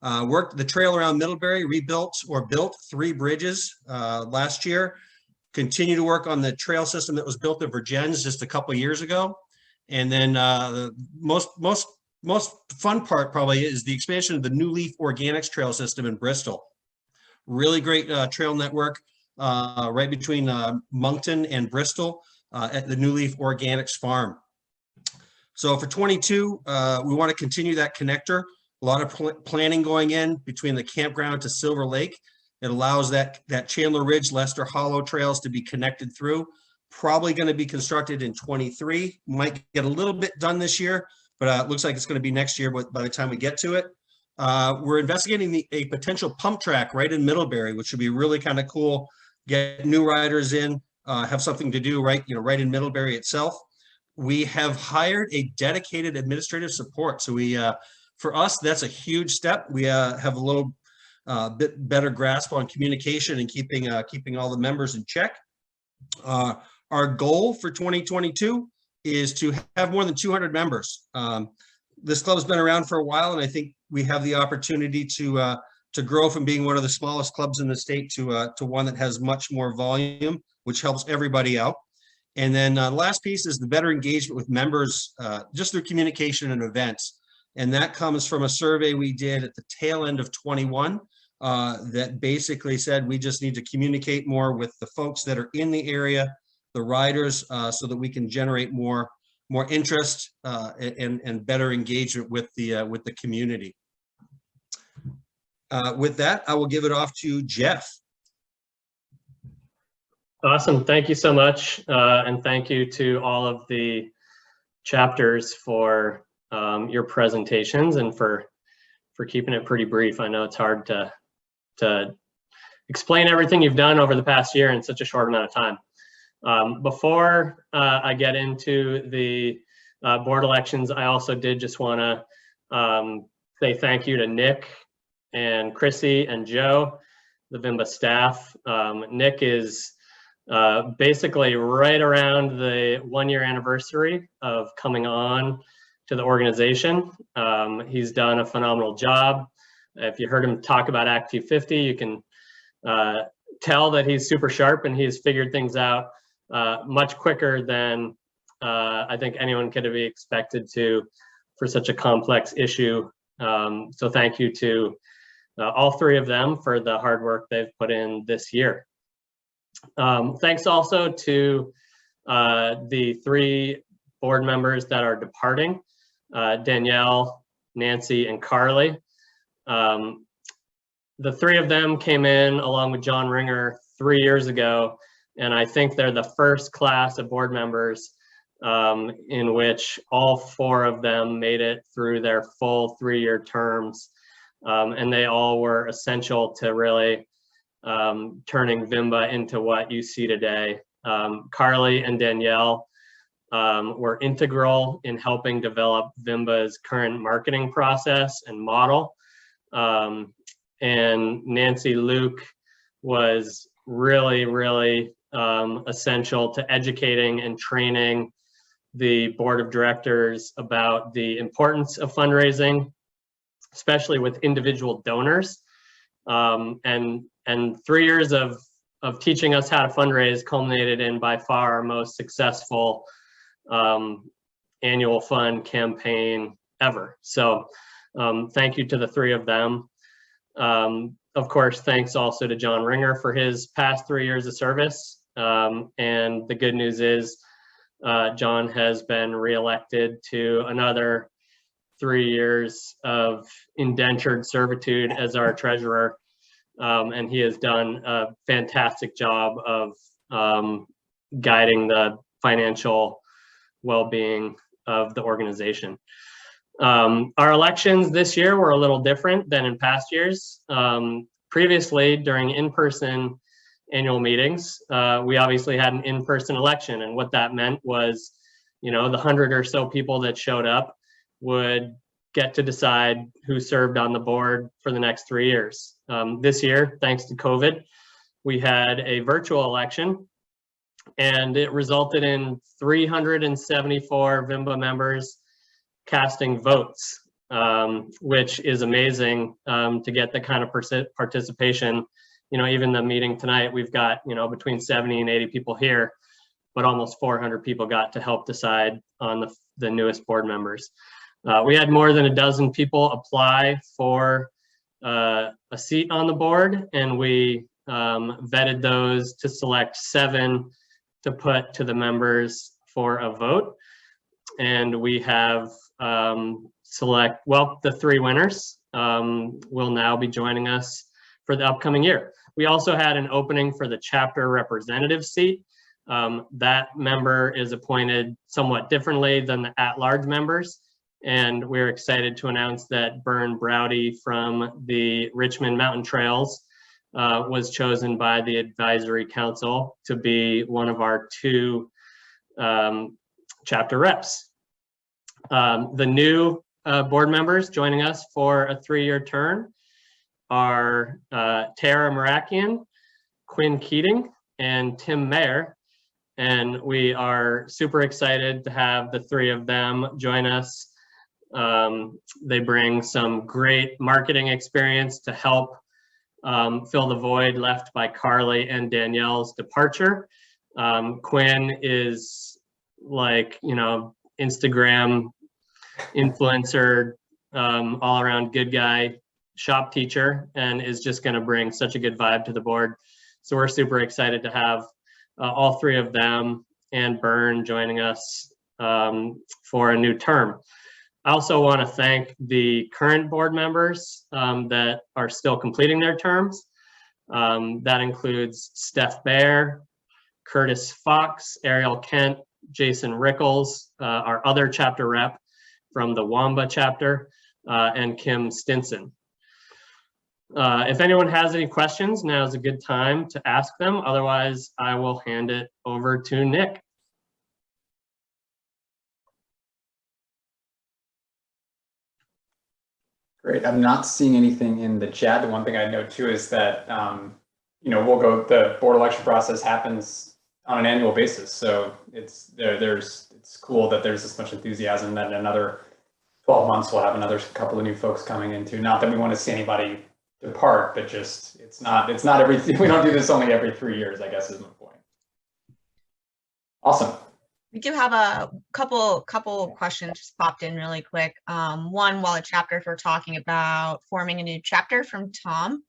Worked the trail around Middlebury, rebuilt or built 3 bridges last year. Continue to work on the trail system that was built at Virgins just a couple of years ago. And then the most fun part probably is the expansion of the New Leaf Organics trail system in Bristol. Really great trail network right between Moncton and Bristol at the New Leaf Organics farm. So for 22, we want to continue that connector. A lot of planning going in between the campground to Silver Lake. It allows that Chandler Ridge, Lester Hollow trails to be connected through. Probably going to be constructed in 23. Might get a little bit done this year, but it looks like it's going to be next year by the time we get to it. We're investigating a potential pump track right in Middlebury, which would be really kind of cool. Get new riders in, have something to do right in Middlebury itself. We have hired a dedicated administrative support. So for us, that's a huge step. We have a little bit better grasp on communication and keeping all the members in check. Our goal for 2022 is to have more than 200 members. This club has been around for a while, and I think we have the opportunity to grow from being one of the smallest clubs in the state to one that has much more volume, which helps everybody out. And then the last piece is the better engagement with members just through communication and events. And that comes from a survey we did at the tail end of 21 that basically said we just need to communicate more with the folks that are in the area, the riders, so that we can generate more interest and better engagement with the community. With that, I will give it off to Jeff. Awesome. Thank you so much. And thank you to all of the chapters for your presentations and for keeping it pretty brief. I know it's hard to explain everything you've done over the past year in such a short amount of time. Before I get into the board elections, I also did just want to say thank you to Nick and Chrissy and Joe, the Vemba staff. Nick is basically right around the 1-year anniversary of coming on to the organization. He's done a phenomenal job. If you heard him talk about Act 250, you can tell that he's super sharp and he's figured things out much quicker than I think anyone could have expected to for such a complex issue. So thank you to all three of them for the hard work they've put in this year. Thanks also to the 3 board members that are departing, Danielle, Nancy, and Carly. The 3 of them came in along with John Ringer 3 years ago, and I think they're the first class of board members in which all 4 of them made it through their full 3-year terms, and they all were essential to really turning Vemba into what you see today. Carly and Danielle were integral in helping develop Vemba's current marketing process and model. And Nancy Luke was really essential to educating and training the board of directors about the importance of fundraising, especially with individual donors. And 3 years of teaching us how to fundraise culminated in by far our most successful annual fund campaign ever. So thank you to the 3 of them. Of course, thanks also to John Ringer for his past 3 years of service. And the good news is John has been reelected to another 3 years of indentured servitude as our treasurer. And he has done a fantastic job of guiding the financial well-being of the organization. Our elections this year were a little different than in past years. Previously, during in-person annual meetings, we obviously had an in-person election, and what that meant was, the 100 or so people that showed up would get to decide who served on the board for the next 3 years. This year, thanks to COVID, we had a virtual election, and it resulted in 374 Vemba members casting votes, which is amazing to get the kind of participation. Even the meeting tonight, we've got, between 70 and 80 people here, but almost 400 people got to help decide on the newest board members. We had more than a dozen people apply for a seat on the board, and we vetted those to select 7 to put to the members for a vote. And we have the 3 winners will now be joining us for the upcoming year. We also had an opening for the chapter representative seat. That member is appointed somewhat differently than the at-large members. And we're excited to announce that Bern Browdy from the Richmond Mountain Trails was chosen by the advisory council to be one of our 2 chapter reps. The new board members joining us for a 3-year term are Tara Marakian, Quinn Keating, and Tim Mayer. And we are super excited to have the 3 of them join us. They bring some great marketing experience to help fill the void left by Carly and Danielle's departure. Quinn is like, Instagram influencer, all around good guy, shop teacher, and is just going to bring such a good vibe to the board. So we're super excited to have all 3 of them and Bern joining us for a new term. I also want to thank the current board members that are still completing their terms. That includes Steph Baer, Curtis Fox, Ariel Kent, Jason Rickles, our other chapter rep from the Wamba chapter, and Kim Stinson. If anyone has any questions, now is a good time to ask them. Otherwise, I will hand it over to Nick. Great. I'm not seeing anything in the chat. The one thing I note too is that, the board election process happens on an annual basis. So it's cool that there's this much enthusiasm that in another 12 months, we'll have another couple of new folks coming into. Not that we want to see anybody depart, but just, it's not everything. We don't do this only every 3 years, I guess is my point. Awesome. We do have a couple questions just popped in really quick. One, while the chapters were talking about forming a new chapter from Tom.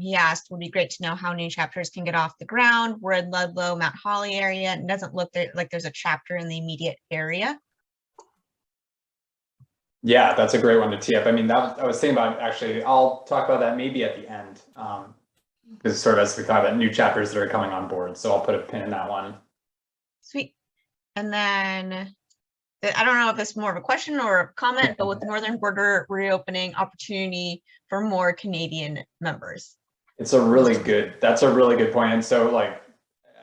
He asked, would be great to know how new chapters can get off the ground. We're in Ludlow, Mount Holly area. It doesn't look like there's a chapter in the immediate area. Yeah, that's a great one to tee up. I mean, I was thinking about, actually, I'll talk about that maybe at the end, because sort of as we talk about new chapters that are coming on board. So I'll put a pin in that one. Sweet. And then, I don't know if it's more of a question or a comment, but with the northern border reopening, opportunity for more Canadian members. That's a really good point. And so, like,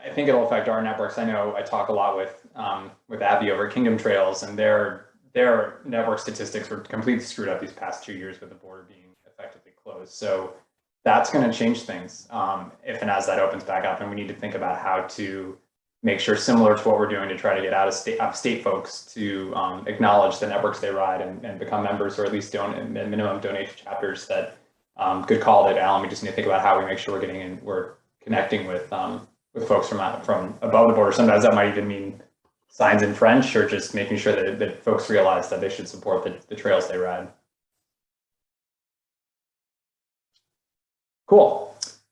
I think it'll affect our networks. I know I talk a lot with Abby over at Kingdom Trails, and their network statistics were completely screwed up these past 2 years with the border being effectively closed. So that's going to change things if and as that opens back up, and we need to think about how to make sure, similar to what we're doing to try to get out of state folks to acknowledge the networks they ride and become members, or at least minimum donate to chapters. That good call that, Alan. We just need to think about how we make sure we're connecting with folks from above the border. Sometimes that might even mean signs in French, or just making sure that folks realize that they should support the trails they ride. Cool.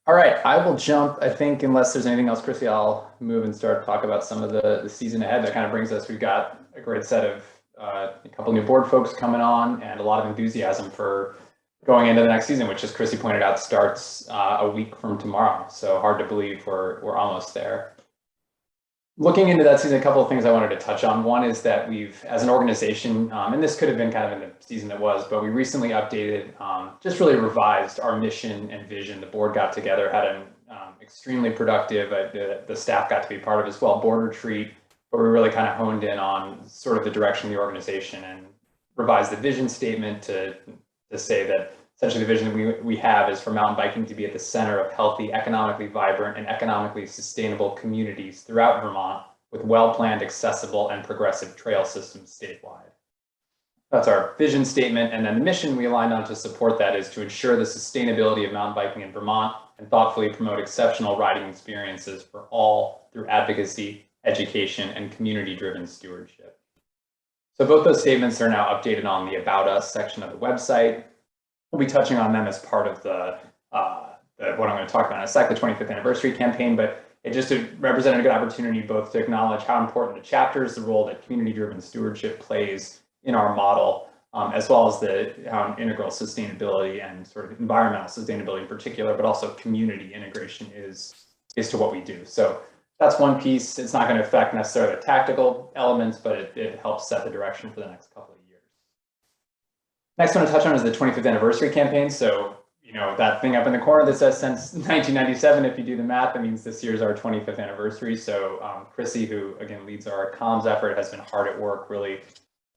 All right, I will jump. I think unless there's anything else, Chrissy, I'll move and start to talk about some of the season ahead. That kind of brings us, we've got a great set of a couple new board folks coming on, and a lot of enthusiasm for going into the next season, which, as Chrissy pointed out, starts a week from tomorrow. So hard to believe we're almost there. Looking into that season, a couple of things I wanted to touch on. One is that we've, as an organization, and this could have been kind of in the season that was, but we recently updated, just really revised our mission and vision. The board got together, had an extremely productive, the staff got to be part of as well, board retreat, where we really kind of honed in on sort of the direction of the organization and revised the vision statement to say that essentially the vision that we have is for mountain biking to be at the center of healthy, economically vibrant, and economically sustainable communities throughout Vermont, with well-planned, accessible, and progressive trail systems statewide. That's our vision statement. And then the mission we aligned on to support that is to ensure the sustainability of mountain biking in Vermont and thoughtfully promote exceptional riding experiences for all through advocacy, education, and community-driven stewardship. So both those statements are now updated on the About Us section of the website. We'll be touching on them as part of what I'm going to talk about in a sec, the 25th anniversary campaign, but it just represented a good opportunity both to acknowledge how important the chapters, the role that community-driven stewardship plays in our model, as well as the integral sustainability and sort of environmental sustainability in particular, but also community integration is to what we do. So that's one piece. It's not going to affect necessarily the tactical elements, but it helps set the direction for the next couple of years. Next one to touch on is the 25th anniversary campaign. So, you know, that thing up in the corner that says since 1997, if you do the math, that means this year's our 25th anniversary. So Chrissy, who again leads our comms effort, has been hard at work really,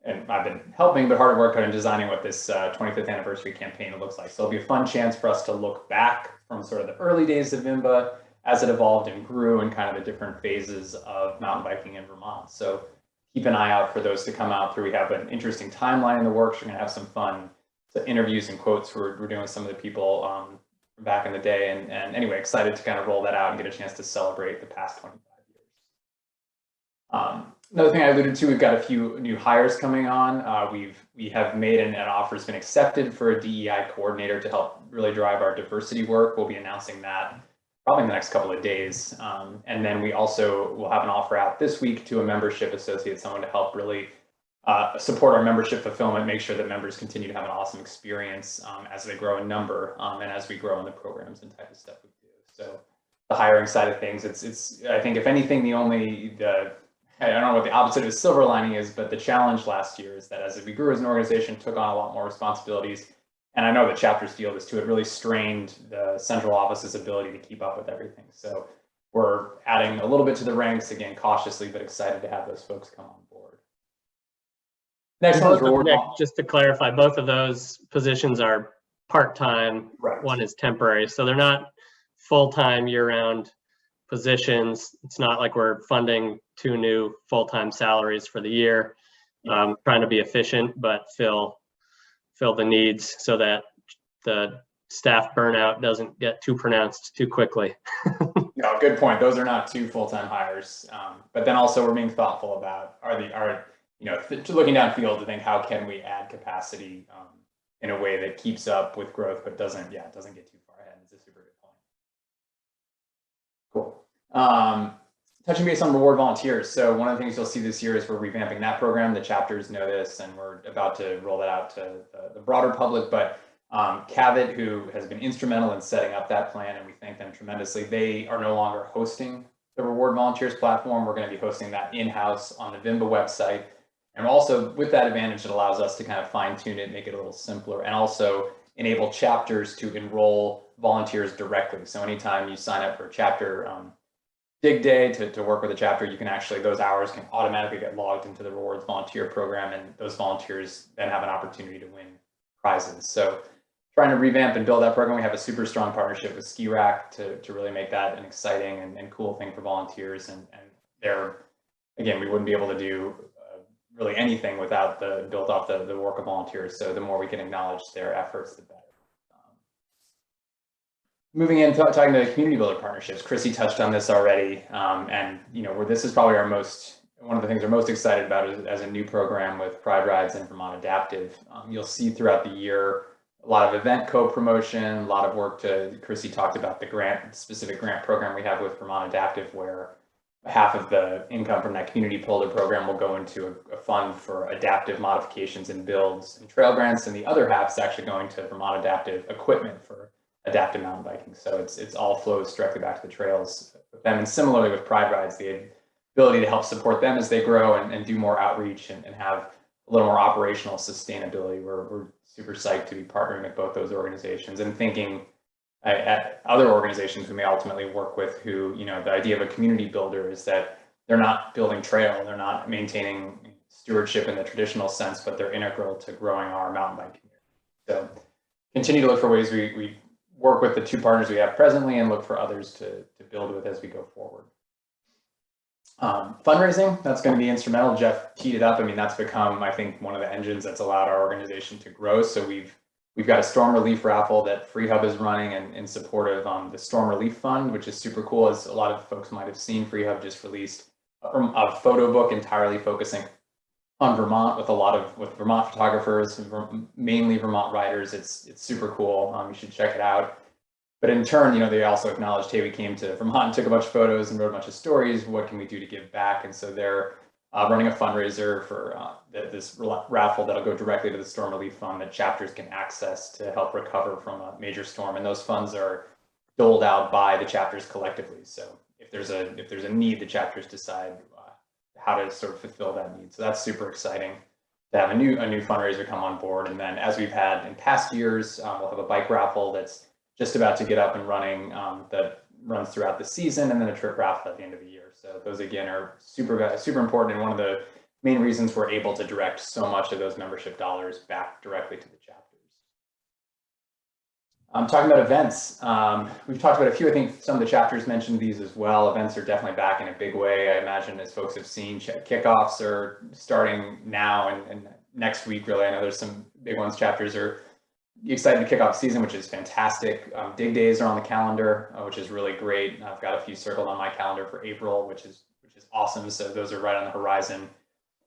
and I've been helping, but hard at work on designing what this 25th anniversary campaign looks like. So it'll be a fun chance for us to look back from sort of the early days of Vemba as it evolved and grew and kind of the different phases of mountain biking in Vermont. So keep an eye out for those to come out through. We have an interesting timeline in the works. We're going to have some fun interviews and quotes we're doing with some of the people from back in the day. And anyway, excited to kind of roll that out and get a chance to celebrate the past 25 years. Another thing I alluded to, we've got a few new hires coming on. We have made an offer has been accepted for a DEI coordinator to help really drive our diversity work. We'll be announcing that probably in the next couple of days. And then we also will have an offer out this week to a membership associate, someone to help really support our membership fulfillment, make sure that members continue to have an awesome experience as they grow in number and as we grow in the programs and type of stuff we do. So the hiring side of things, it's I think if anything, I don't know what the opposite of a silver lining is, but the challenge last year is that as we grew as an organization, took on a lot more responsibilities. And I know the chapters feel this too, it really strained the central office's ability to keep up with everything. So we're adding a little bit to the ranks, again, cautiously, but excited to have those folks come on board. Next one is reward. Nick, just to clarify, both of those positions are part-time. Right. One is temporary. So they're not full-time year-round positions. It's not like we're funding 2 new full-time salaries for the year. Trying to be efficient, but fill the needs so that the staff burnout doesn't get too pronounced too quickly. No, good point. Those are not 2 full-time hires. But then also we're being thoughtful about looking downfield to think how can we add capacity in a way that keeps up with growth, but doesn't get too far ahead. It's a super good point. Cool. Touching base on reward volunteers. So one of the things you'll see this year is we're revamping that program. The chapters know this, and we're about to roll that out to the broader public. But Cabot, who has been instrumental in setting up that plan, and we thank them tremendously, they are no longer hosting the Reward Volunteers platform. We're going to be hosting that in-house on the Vemba website. And also with that advantage, it allows us to kind of fine tune it, make it a little simpler, and also enable chapters to enroll volunteers directly. So anytime you sign up for a chapter dig day to work with a chapter, you can actually, those hours can automatically get logged into the rewards volunteer program, and those volunteers then have an opportunity to win prizes. So trying to revamp and build that program. We have a super strong partnership with Ski Rack to really make that an exciting and cool thing for volunteers. And they're, again, we wouldn't be able to do really anything without built off the work of volunteers. So the more we can acknowledge their efforts, the better. Moving in, talking to community builder partnerships, Chrissy touched on this already, and where this is probably one of the things we're most excited about is as a new program with Pride Rides and Vermont Adaptive. You'll see throughout the year a lot of event co-promotion, a lot of work Chrissy talked about the specific grant program we have with Vermont Adaptive, where half of the income from that community builder program will go into a fund for adaptive modifications and builds and trail grants, and the other half is actually going to Vermont Adaptive equipment for adaptive mountain biking. So it's all flows directly back to the trails with them. And similarly with Pride Rides, the ability to help support them as they grow and do more outreach and have a little more operational sustainability. We're super psyched to be partnering with both those organizations and thinking at other organizations we may ultimately work with who, the idea of a community builder is that they're not building trail, they're not maintaining stewardship in the traditional sense, but they're integral to growing our mountain bike community. So continue to look for ways we work with the 2 partners we have presently and look for others to build with as we go forward. Fundraising, that's going to be instrumental. Jeff teed it up. I mean, that's become, I think, one of the engines that's allowed our organization to grow. So we've got a storm relief raffle that Free Hub is running in support of the Storm Relief Fund, which is super cool. As a lot of folks might have seen, Free Hub just released a photo book entirely focusing on Vermont with Vermont photographers, mainly Vermont riders. It's super cool. You should check it out. But in turn, they also acknowledged, hey, we came to Vermont and took a bunch of photos and wrote a bunch of stories. What can we do to give back? And so they're running a fundraiser for this raffle that'll go directly to the storm relief fund that chapters can access to help recover from a major storm. And those funds are doled out by the chapters collectively. So if there's a need, the chapters decide how to sort of fulfill that need. So that's super exciting to have a new fundraiser come on board. And then, as we've had in past years, we'll have a bike raffle that's just about to get up and running, that runs throughout the season, and then a trip raffle at the end of the year. So those again are super important, and one of the main reasons we're able to direct so much of those membership dollars back directly to the chapters. Talking about events, we've talked about a few. I think some of the chapters mentioned these as well. Events are definitely back in a big way. I imagine, as folks have seen, kickoffs are starting now and next week, really. I know there's some big ones. Chapters are excited to kick off season, which is fantastic. Dig days are on the calendar, which is really great. I've got a few circled on my calendar for April, which is awesome. So those are right on the horizon.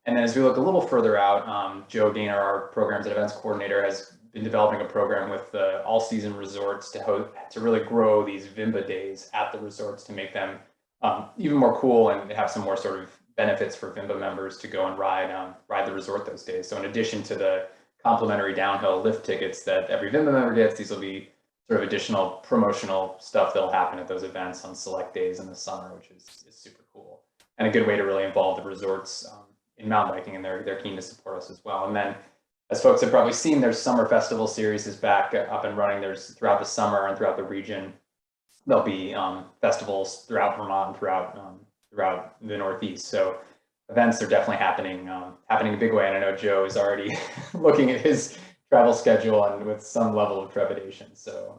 And then as we look a little further out, Joe Gaynor, our programs and events coordinator, has been developing a program with the all-season resorts to really grow these Vemba days at the resorts to make them even more cool and have some more sort of benefits for Vemba members to go and ride the resort those days. So in addition to the complimentary downhill lift tickets that every Vemba member gets, these will be sort of additional promotional stuff that'll happen at those events on select days in the summer, which is super cool and a good way to really involve the resorts in mountain biking, and they're keen to support us as well. And then, as folks have probably seen, their summer festival series is back up and running. There's throughout the summer and throughout the region, there'll be festivals throughout Vermont and throughout the Northeast. So events are definitely happening in a big way. And I know Joe is already looking at his travel schedule and with some level of trepidation. So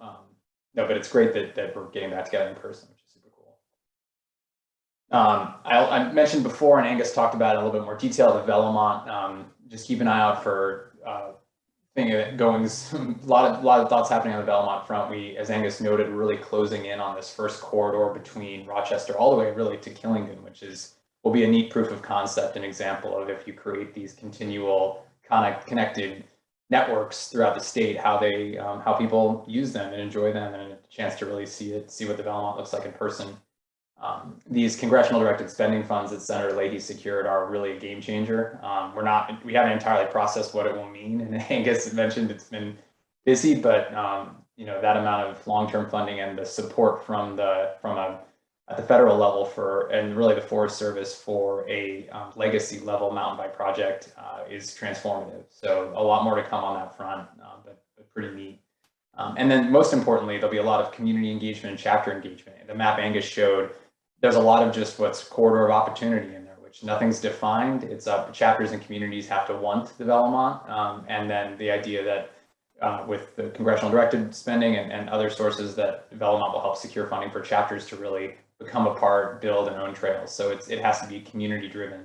no, but it's great that we're getting back together in person, which is super cool. I mentioned before, and Angus talked about it in a little bit more detail, the Velomont. Just keep an eye out for goings. A lot of thoughts happening on the Velomont front. We, as Angus noted, we're really closing in on this first corridor between Rochester all the way really to Killington, which will be a neat proof of concept, an example of if you create these continual connected networks throughout the state, how people use them and enjoy them, and a chance to really see what the Velomont looks like in person. These congressional directed spending funds that Senator Leahy secured are really a game changer. We haven't entirely processed what it will mean, and Angus mentioned it's been busy, but that amount of long-term funding and the support at the federal level and really the Forest Service for a legacy level mountain bike project is transformative. So a lot more to come on that front, but pretty neat. And then most importantly, there'll be a lot of community engagement and chapter engagement. The map Angus showed, there's a lot of just what's corridor of opportunity in there, which nothing's defined. It's chapters and communities have to want the Velomont. And then the idea that with the congressional directed spending and other sources, that Velomont will help secure funding for chapters to really become a part, build, and own trails. So it has to be community driven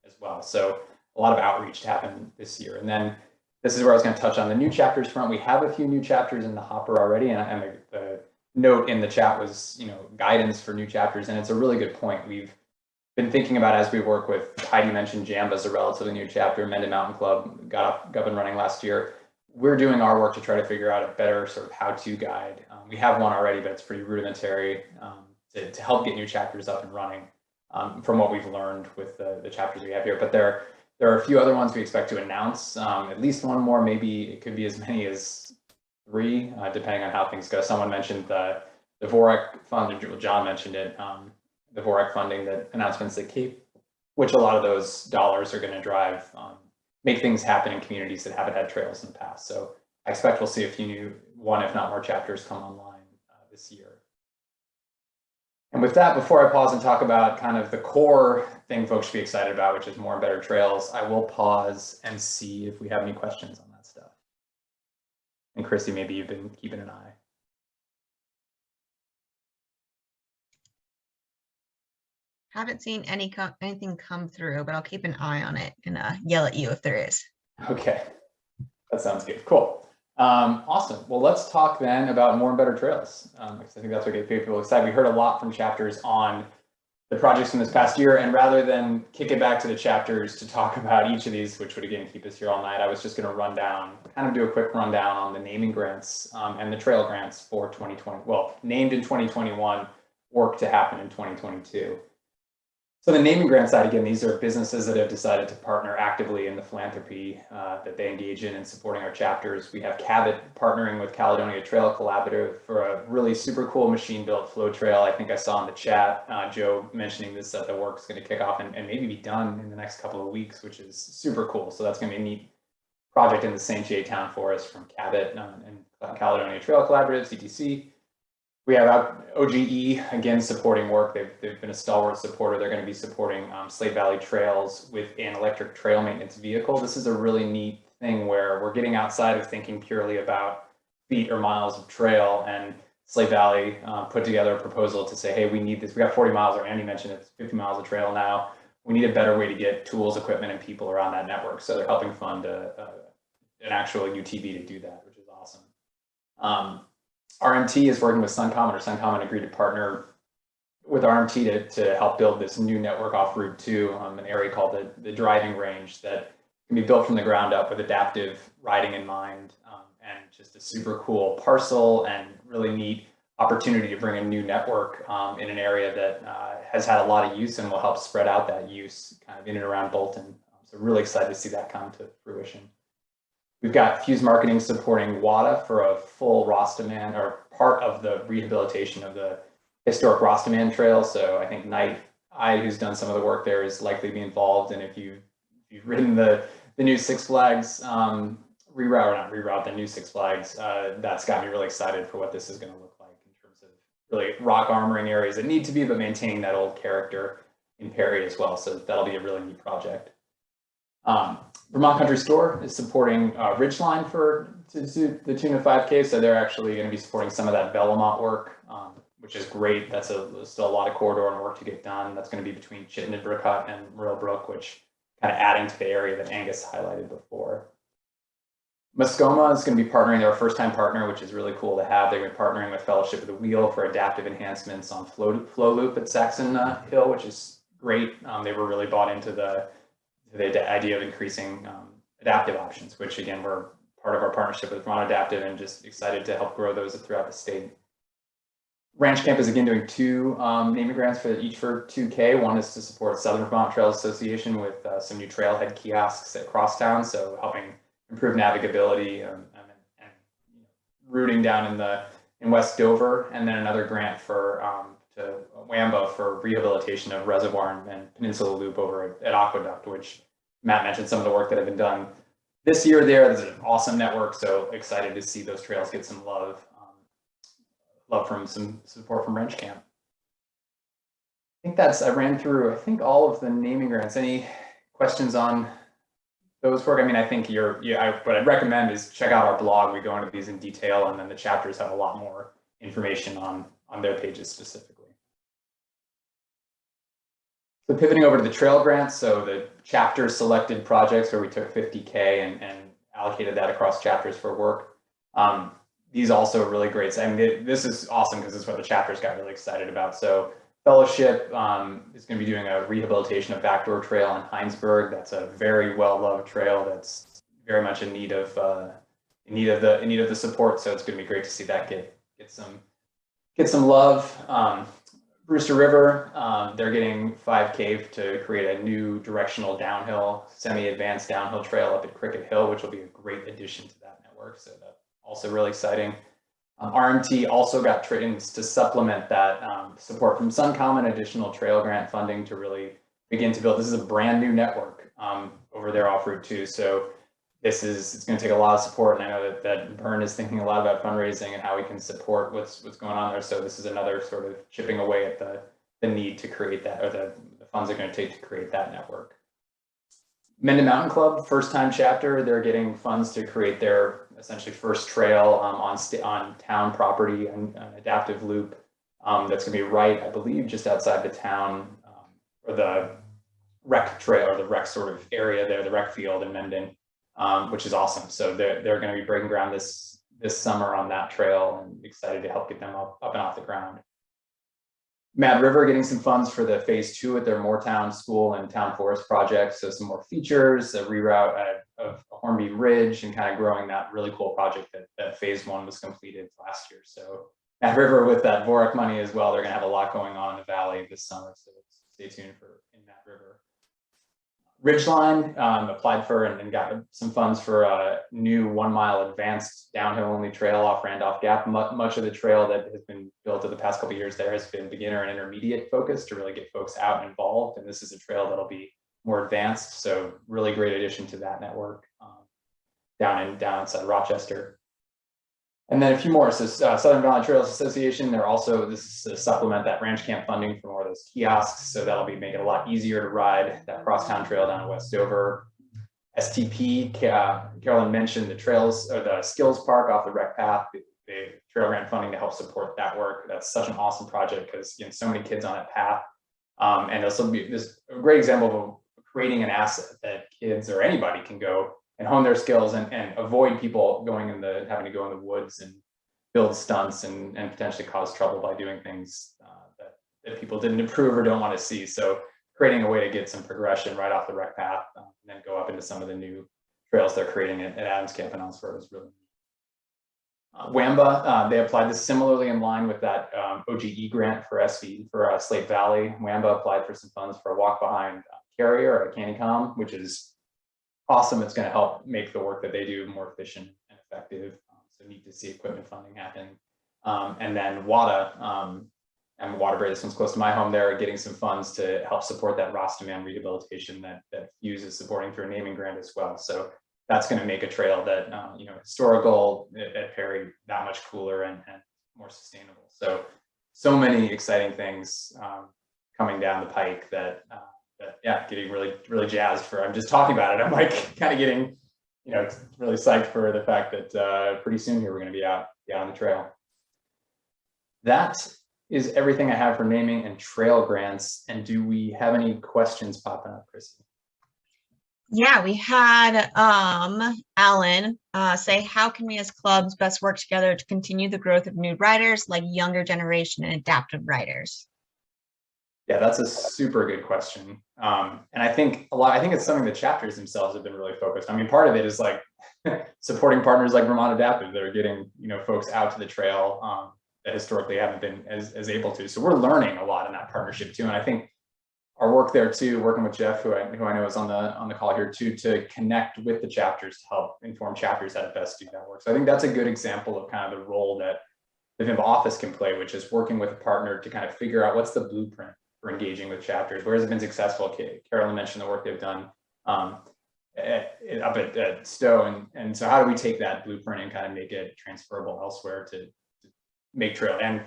as well. So a lot of outreach to happen this year. And then this is where I was going to touch on the new chapters front. We have a few new chapters in the hopper already, and the note in the chat was, guidance for new chapters, and it's a really good point. We've been thinking about, as we work with, Heidi mentioned Jamba as a relatively new chapter. Mendon Mountain Club got up and running last year. We're doing our work to try to figure out a better sort of how-to guide. We have one already, but it's pretty rudimentary to help get new chapters up and running from what we've learned with the chapters we have here. But there are a few other ones we expect to announce, at least one more, maybe it could be as many as 3, depending on how things go. Someone mentioned the VOREC fund, John mentioned it, the VOREC funding, the announcements that keep, which a lot of those dollars are going to drive, make things happen in communities that haven't had trails in the past. So I expect we'll see a few one, if not more, chapters come online this year. And with that, before I pause and talk about kind of the core thing folks should be excited about, which is more and better trails, I will pause and see if we have any questions on that stuff. And Chrissy, maybe you've been keeping an eye. Haven't seen anything come through, but I'll keep an eye on it and yell at you if there is. Okay, that sounds good. Cool. Awesome. Well, let's talk then about more and better trails, because I think that's what gets people excited. We heard a lot from chapters on the projects from this past year, and rather than kick it back to the chapters to talk about each of these, which would again keep us here all night, I was just going to do a quick rundown on the naming grants and the trail grants for 2020. Well, named in 2021, work to happen in 2022. So the naming grant side, again, these are businesses that have decided to partner actively in the philanthropy that they engage in supporting our chapters. We have Cabot partnering with Caledonia Trail Collaborative for a really super cool machine-built flow trail. I think I saw in the chat, Joe mentioning this, that the work's going to kick off and maybe be done in the next couple of weeks, which is super cool. So that's going to be a neat project in the St. J Town Forest from Cabot and Caledonia Trail Collaborative, CTC. We have OGE, again, supporting work. They've been a stalwart supporter. They're going to be supporting Slate Valley Trails with an electric trail maintenance vehicle. This is a really neat thing where we're getting outside of thinking purely about feet or miles of trail, and Slate Valley put together a proposal to say, hey, we need this. We got 40 miles, or Andy mentioned it's 50 miles of trail now. We need a better way to get tools, equipment, and people around that network. So they're helping fund an actual UTV to do that, which is awesome. RMT is working with Suncommon, or Suncommon agreed to partner with RMT to help build this new network off Route 2, an area called the driving range that can be built from the ground up with adaptive riding in mind, and just a super cool parcel and really neat opportunity to bring a new network in an area that has had a lot of use and will help spread out that use kind of in and around Bolton. So really excited to see that come to fruition. We've got Fuse Marketing supporting WADA for a full Rostaman, or part of the rehabilitation of the historic Rostaman Trail. So I think Knight I, who's done some of the work there, is likely to be involved. And if you've ridden the new Six Flags the new Six Flags, that's got me really excited for what this is going to look like in terms of really rock armoring areas that need to be, but maintaining that old character in Perry as well. So that'll be a really neat project. Vermont Country Store is supporting Ridgeline to the tune of 5K. So they're actually going to be supporting some of that Belmont work, which is great. That's still a lot of corridor and work to get done. That's going to be between Chittenden Brook and Royal Brook, which kind of adding to the area that Angus highlighted before. Muskoma is going to be partnering, they're a first-time partner, which is really cool to have. They've been partnering with Fellowship of the Wheel for adaptive enhancements on flow loop at Saxon Hill, which is great. They were really bought into the idea of increasing adaptive options, which again, we're part of our partnership with Vermont Adaptive and just excited to help grow those throughout the state. Ranch Camp is again doing two naming grants each for 2K. One is to support Southern Vermont Trails Association with some new trailhead kiosks at Crosstown, so helping improve navigability and routing down in West Dover, and then another grant for to Wamba for rehabilitation of Reservoir and Peninsula Loop over at Aqueduct, which Matt mentioned some of the work that have been done this year there. There's an awesome network, so excited to see those trails get some love from some support from Ranch Camp. I think I ran through, all of the naming grants. Any questions on those work? I mean, I think what I'd recommend is check out our blog. We go into these in detail, and then the chapters have a lot more information on their pages specifically. So pivoting over to the trail grants, so the chapter selected projects where we took 50K and allocated that across chapters for work. These also are really great. I mean, this is awesome because this is what the chapters got really excited about. So Fellowship is going to be doing a rehabilitation of Backdoor Trail in Heinsberg. That's a very well-loved trail that's very much in need of the support. So it's going to be great to see that get some love. Brewster River, they're getting 5K to create a new directional downhill, semi-advanced downhill trail up at Cricket Hill, which will be a great addition to that network. So that's also really exciting. RMT also got trains to supplement that support from Suncommon, additional trail grant funding to really begin to build. This is a brand new network over there off Route 2. So it's going to take a lot of support. And I know that Byrne is thinking a lot about fundraising and how we can support what's going on there. So this is another sort of chipping away at the need to create that, or the funds are going to take to create that network. Mendon Mountain Club, first time chapter, they're getting funds to create their essentially first trail on town property and an adaptive loop that's going to be right, I believe, just outside the town, or the rec trail, or the rec sort of area there, the rec field in Mendon, which is awesome. So they're going to be breaking ground this summer on that trail, and excited to help get them up and off the ground. Mad River getting some funds for the phase 2 at their Moortown School and Town Forest project. So some more features, a reroute of Hornby Ridge, and kind of growing that really cool project that phase 1 was completed last year. So Mad River with that VORC money as well, they're going to have a lot going on in the valley this summer. So stay tuned for in that river. Ridgeline applied for and got some funds for a new 1 mile advanced downhill only trail off Randolph Gap. Much of the trail that has been built in the past couple of years there has been beginner and intermediate focused to really get folks out and involved. And this is a trail that'll be more advanced. So really great addition to that network down inside Rochester. And then a few more. So Southern Valley Trails Association, they're also, this is to supplement that ranch camp funding for more of those kiosks. So that'll be making it a lot easier to ride that crosstown trail down to Westover. STP, Carolyn mentioned the trails or the skills park off the rec path, the trail grant funding to help support that work. That's such an awesome project because so many kids on that path. And this will be this a great example of creating an asset that kids or anybody can go and hone their skills and avoid people having to go in the woods and build stunts and potentially cause trouble by doing things that people didn't approve or don't want to see. So creating a way to get some progression right off the rec path and then go up into some of the new trails they're creating at Adams Camp and elsewhere is really neat. Vemba, they applied this similarly in line with that OGE grant for Slate Valley. Vemba applied for some funds for a walk behind carrier at Candycom, which is awesome. It's going to help make the work that they do more efficient and effective. So neat to see equipment funding happen. And then WADA, and Waterbury, this one's close to my home there, getting some funds to help support that Rostamam rehabilitation that Hughes is supporting through a naming grant as well. So that's going to make a trail that, historical at Perry, that much cooler and more sustainable. So many exciting things coming down the pike that getting really, really jazzed for. I'm just talking about it. I'm like kind of getting, really psyched for the fact that pretty soon here we're going to be out on the trail. That is everything I have for naming and trail grants. And do we have any questions popping up, Chrissy? Yeah, we had Alan say, how can we as clubs best work together to continue the growth of new riders like younger generation and adaptive riders? Yeah, that's a super good question. And I think it's something the chapters themselves have been really focused. I mean, part of it is like supporting partners like Vermont Adaptive that are getting, folks out to the trail that historically haven't been as able to. So we're learning a lot in that partnership too. And I think our work there too, working with Jeff, who I know is on the call here too, to connect with the chapters to help inform chapters how to best do that work. So I think that's a good example of kind of the role that the Vemba office can play, which is working with a partner to kind of figure out what's the blueprint for engaging with chapters. Where has it been successful? Carolyn mentioned the work they've done up at Stowe. And so how do we take that blueprint and kind of make it transferable elsewhere to make trail? And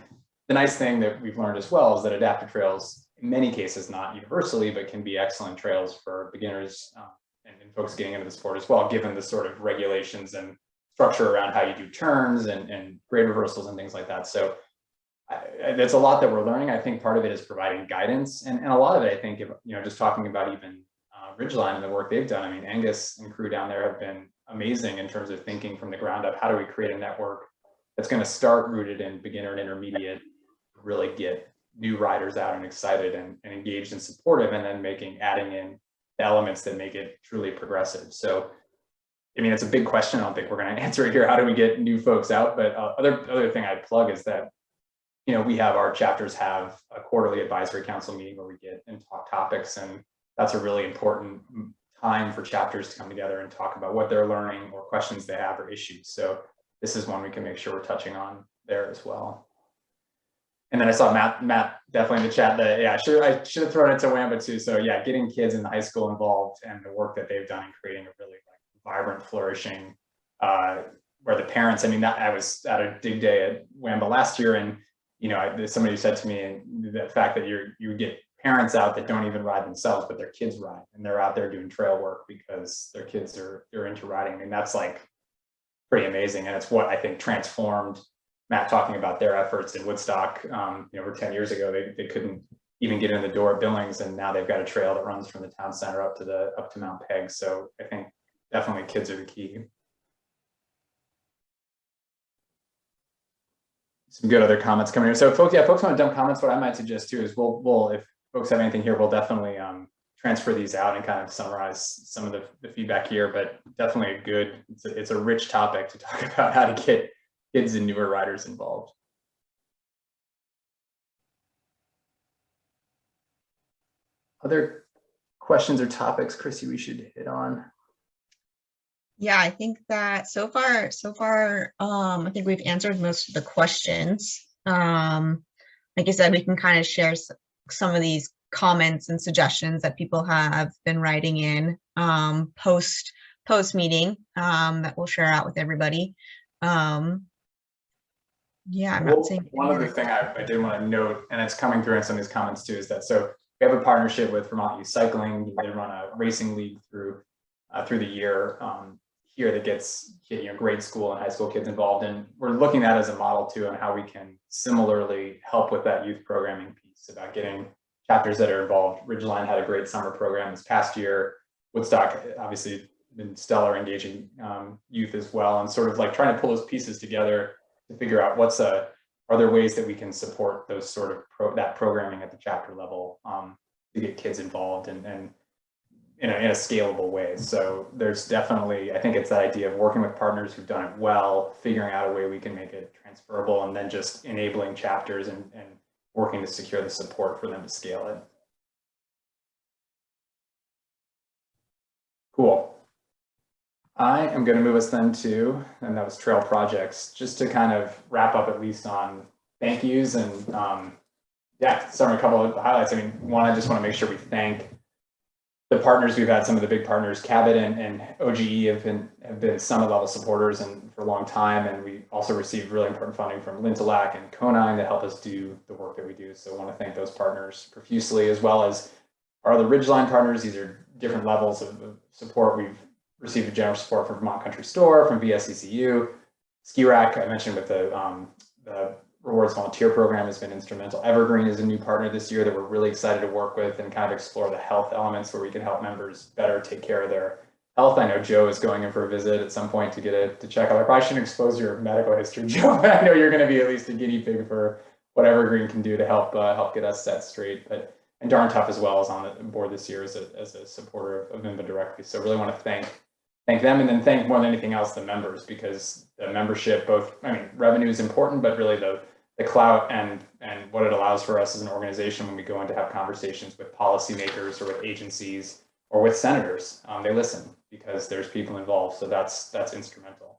the nice thing that we've learned as well is that adaptive trails, in many cases, not universally, but can be excellent trails for beginners and folks getting into the sport as well, given the sort of regulations and structure around how you do turns and grade reversals and things like that. So that's a lot that we're learning. I think part of it is providing guidance, and a lot of it, I think, just talking about even Ridgeline and the work they've done. I mean, Angus and crew down there have been amazing in terms of thinking from the ground up. How do we create a network that's going to start rooted in beginner and intermediate, really get new riders out and excited and engaged and supportive, and then adding in the elements that make it truly progressive. So, I mean, it's a big question. I don't think we're going to answer it here. How do we get new folks out? But other thing I'd plug is that, our chapters have a quarterly advisory council meeting where we get and talk topics, and that's a really important time for chapters to come together and talk about what they're learning or questions they have or issues. So this is one we can make sure we're touching on there as well. And then I saw Matt definitely in the chat that, I should have thrown it to Wamba too. So yeah, getting kids in the high school involved and the work that they've done in creating a really vibrant, flourishing, where the parents, I was at a dig day at Wamba last year, and somebody said to me, the fact that you get parents out that don't even ride themselves, but their kids ride, and they're out there doing trail work because their kids are into riding. I mean, that's like pretty amazing. And it's what I think transformed Matt talking about their efforts in Woodstock. Over 10 years ago, they couldn't even get in the door at Billings, and now they've got a trail that runs from the town center up to Mount Peg. So I think definitely kids are the key. Some good other comments coming in. So folks want to dump comments. What I might suggest too is we'll if folks have anything here, we'll definitely transfer these out and kind of summarize some of the feedback here. But definitely it's a rich topic to talk about how to get kids and newer riders involved. Other questions or topics, Chrissy, we should hit on? Yeah, I think that so far, I think we've answered most of the questions. Like I said, we can kind of share some of these comments and suggestions that people have been writing in post meeting that we'll share out with everybody. Yeah, I'm not saying. One other thing I did want to note, and it's coming through in some of these comments too, is that so we have a partnership with Vermont Youth Cycling. They run a racing league through the year here that gets grade school and high school kids involved, and we're looking at that as a model too on how we can similarly help with that youth programming piece about getting chapters that are involved. Ridgeline had a great summer program this past year. Woodstock obviously been stellar, engaging youth as well, and sort of like trying to pull those pieces together to figure out are there ways that we can support those sort of that programming at the chapter level to get kids involved and in a scalable way. So there's definitely, I think it's that idea of working with partners who've done it well, figuring out a way we can make it transferable, and then just enabling chapters and working to secure the support for them to scale it. Cool. I am going to move us then to, and that was trail projects, just to kind of wrap up at least on thank yous and yeah, summary a couple of highlights. I mean, one, I just want to make sure we thank the partners we've had. Some of the big partners, Cabot and OGE have been summit level supporters and for a long time, and we also received really important funding from Lintilac and Conine to help us do the work that we do. So I want to thank those partners profusely, as well as our other Ridgeline partners. These are different levels of support. We've received general support from Vermont Country Store, from VSCCU, Ski Rack, I mentioned with the Rewards Volunteer Program has been instrumental. Evergreen is a new partner this year that we're really excited to work with and kind of explore the health elements where we can help members better take care of their health. I know Joe is going in for a visit at some point to get to check out. I probably shouldn't expose your medical history, Joe, but I know you're going to be at least a guinea pig for what Evergreen can do to help get us set straight. And Darn Tough as well is on the board this year as a supporter of Vemba directly. So really want to thank them, and then thank more than anything else the members, because the membership, revenue is important, but really the clout and what it allows for us as an organization when we go in to have conversations with policymakers or with agencies or with senators, they listen because there's people involved. So that's instrumental.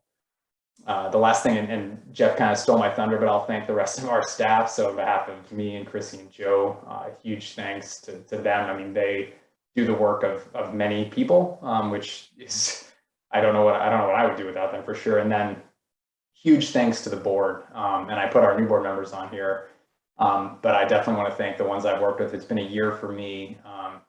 The last thing, and Jeff kind of stole my thunder, but I'll thank the rest of our staff. So on behalf of me and Chrissy and Joe, huge thanks to them. I mean, they do the work of many people, which is, I don't know what I would do without them for sure. And then huge thanks to the board. And I put our new board members on here, but I definitely want to thank the ones I've worked with. It's been a year for me,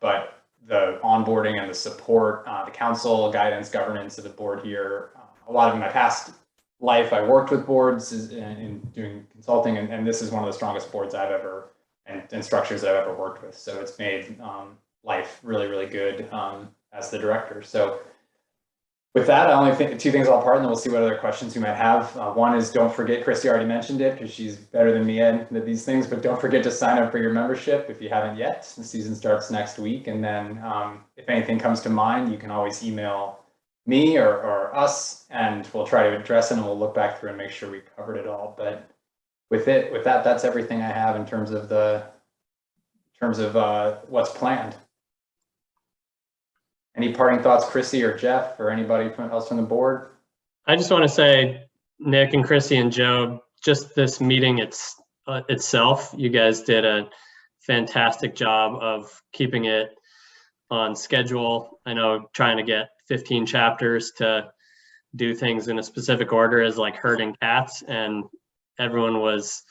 but the onboarding and the support, the council, guidance, governance of the board here, a lot of in my past life, I worked with boards in doing consulting, and this is one of the strongest boards I've ever, and structures I've ever worked with. So it's made life really, really good as the director. So with that, I only think two things I'll part, and then we'll see what other questions you might have. One is, don't forget, Christy already mentioned it because she's better than me at these things, but don't forget to sign up for your membership if you haven't yet. The season starts next week. And then if anything comes to mind, you can always email me or us, and we'll try to address it, and we'll look back through and make sure we covered it all. But with that, that's everything I have in terms of what's planned. Any parting thoughts, Chrissy or Jeff or anybody else from the board? I just want to say, Nick and Chrissy and Joe, just this meeting itself, you guys did a fantastic job of keeping it on schedule. I know trying to get 15 chapters to do things in a specific order is like herding cats, and everyone was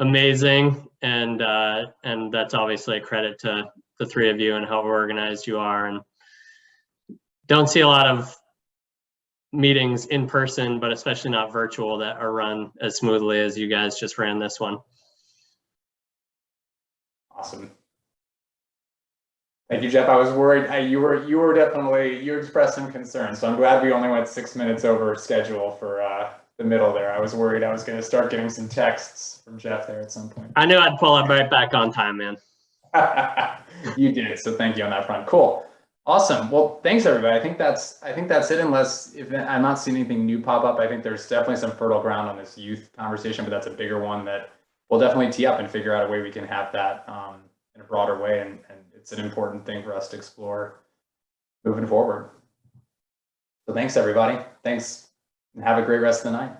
amazing. And that's obviously a credit to the three of you and how organized you are. And don't see a lot of meetings in person, but especially not virtual, that are run as smoothly as you guys just ran this one. Awesome. Thank you, Jeff. I was worried. You expressed some concern, so I'm glad we only went 6 minutes over schedule for the middle there. I was worried I was going to start getting some texts from Jeff there at some point. I knew I'd pull up right back on time, man. You did, so thank you on that front. Cool. Awesome. Well, thanks everybody. I think that's it. Unless if I'm not seeing anything new pop up, I think there's definitely some fertile ground on this youth conversation, but that's a bigger one that we'll definitely tee up and figure out a way we can have that in a broader way. And it's an important thing for us to explore moving forward. So thanks, everybody. Thanks, and have a great rest of the night.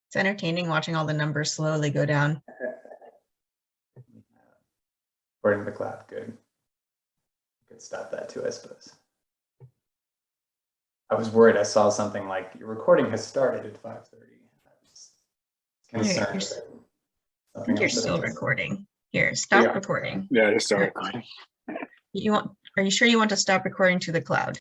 It's entertaining watching all the numbers slowly go down. According to the cloud, good. Could stop that too, I suppose. I was worried. I saw something like your recording has started at 5:30. I was concerned. I think you're still recording. Here, stop recording. Yeah, just start recording. Are you sure you want to stop recording to the cloud?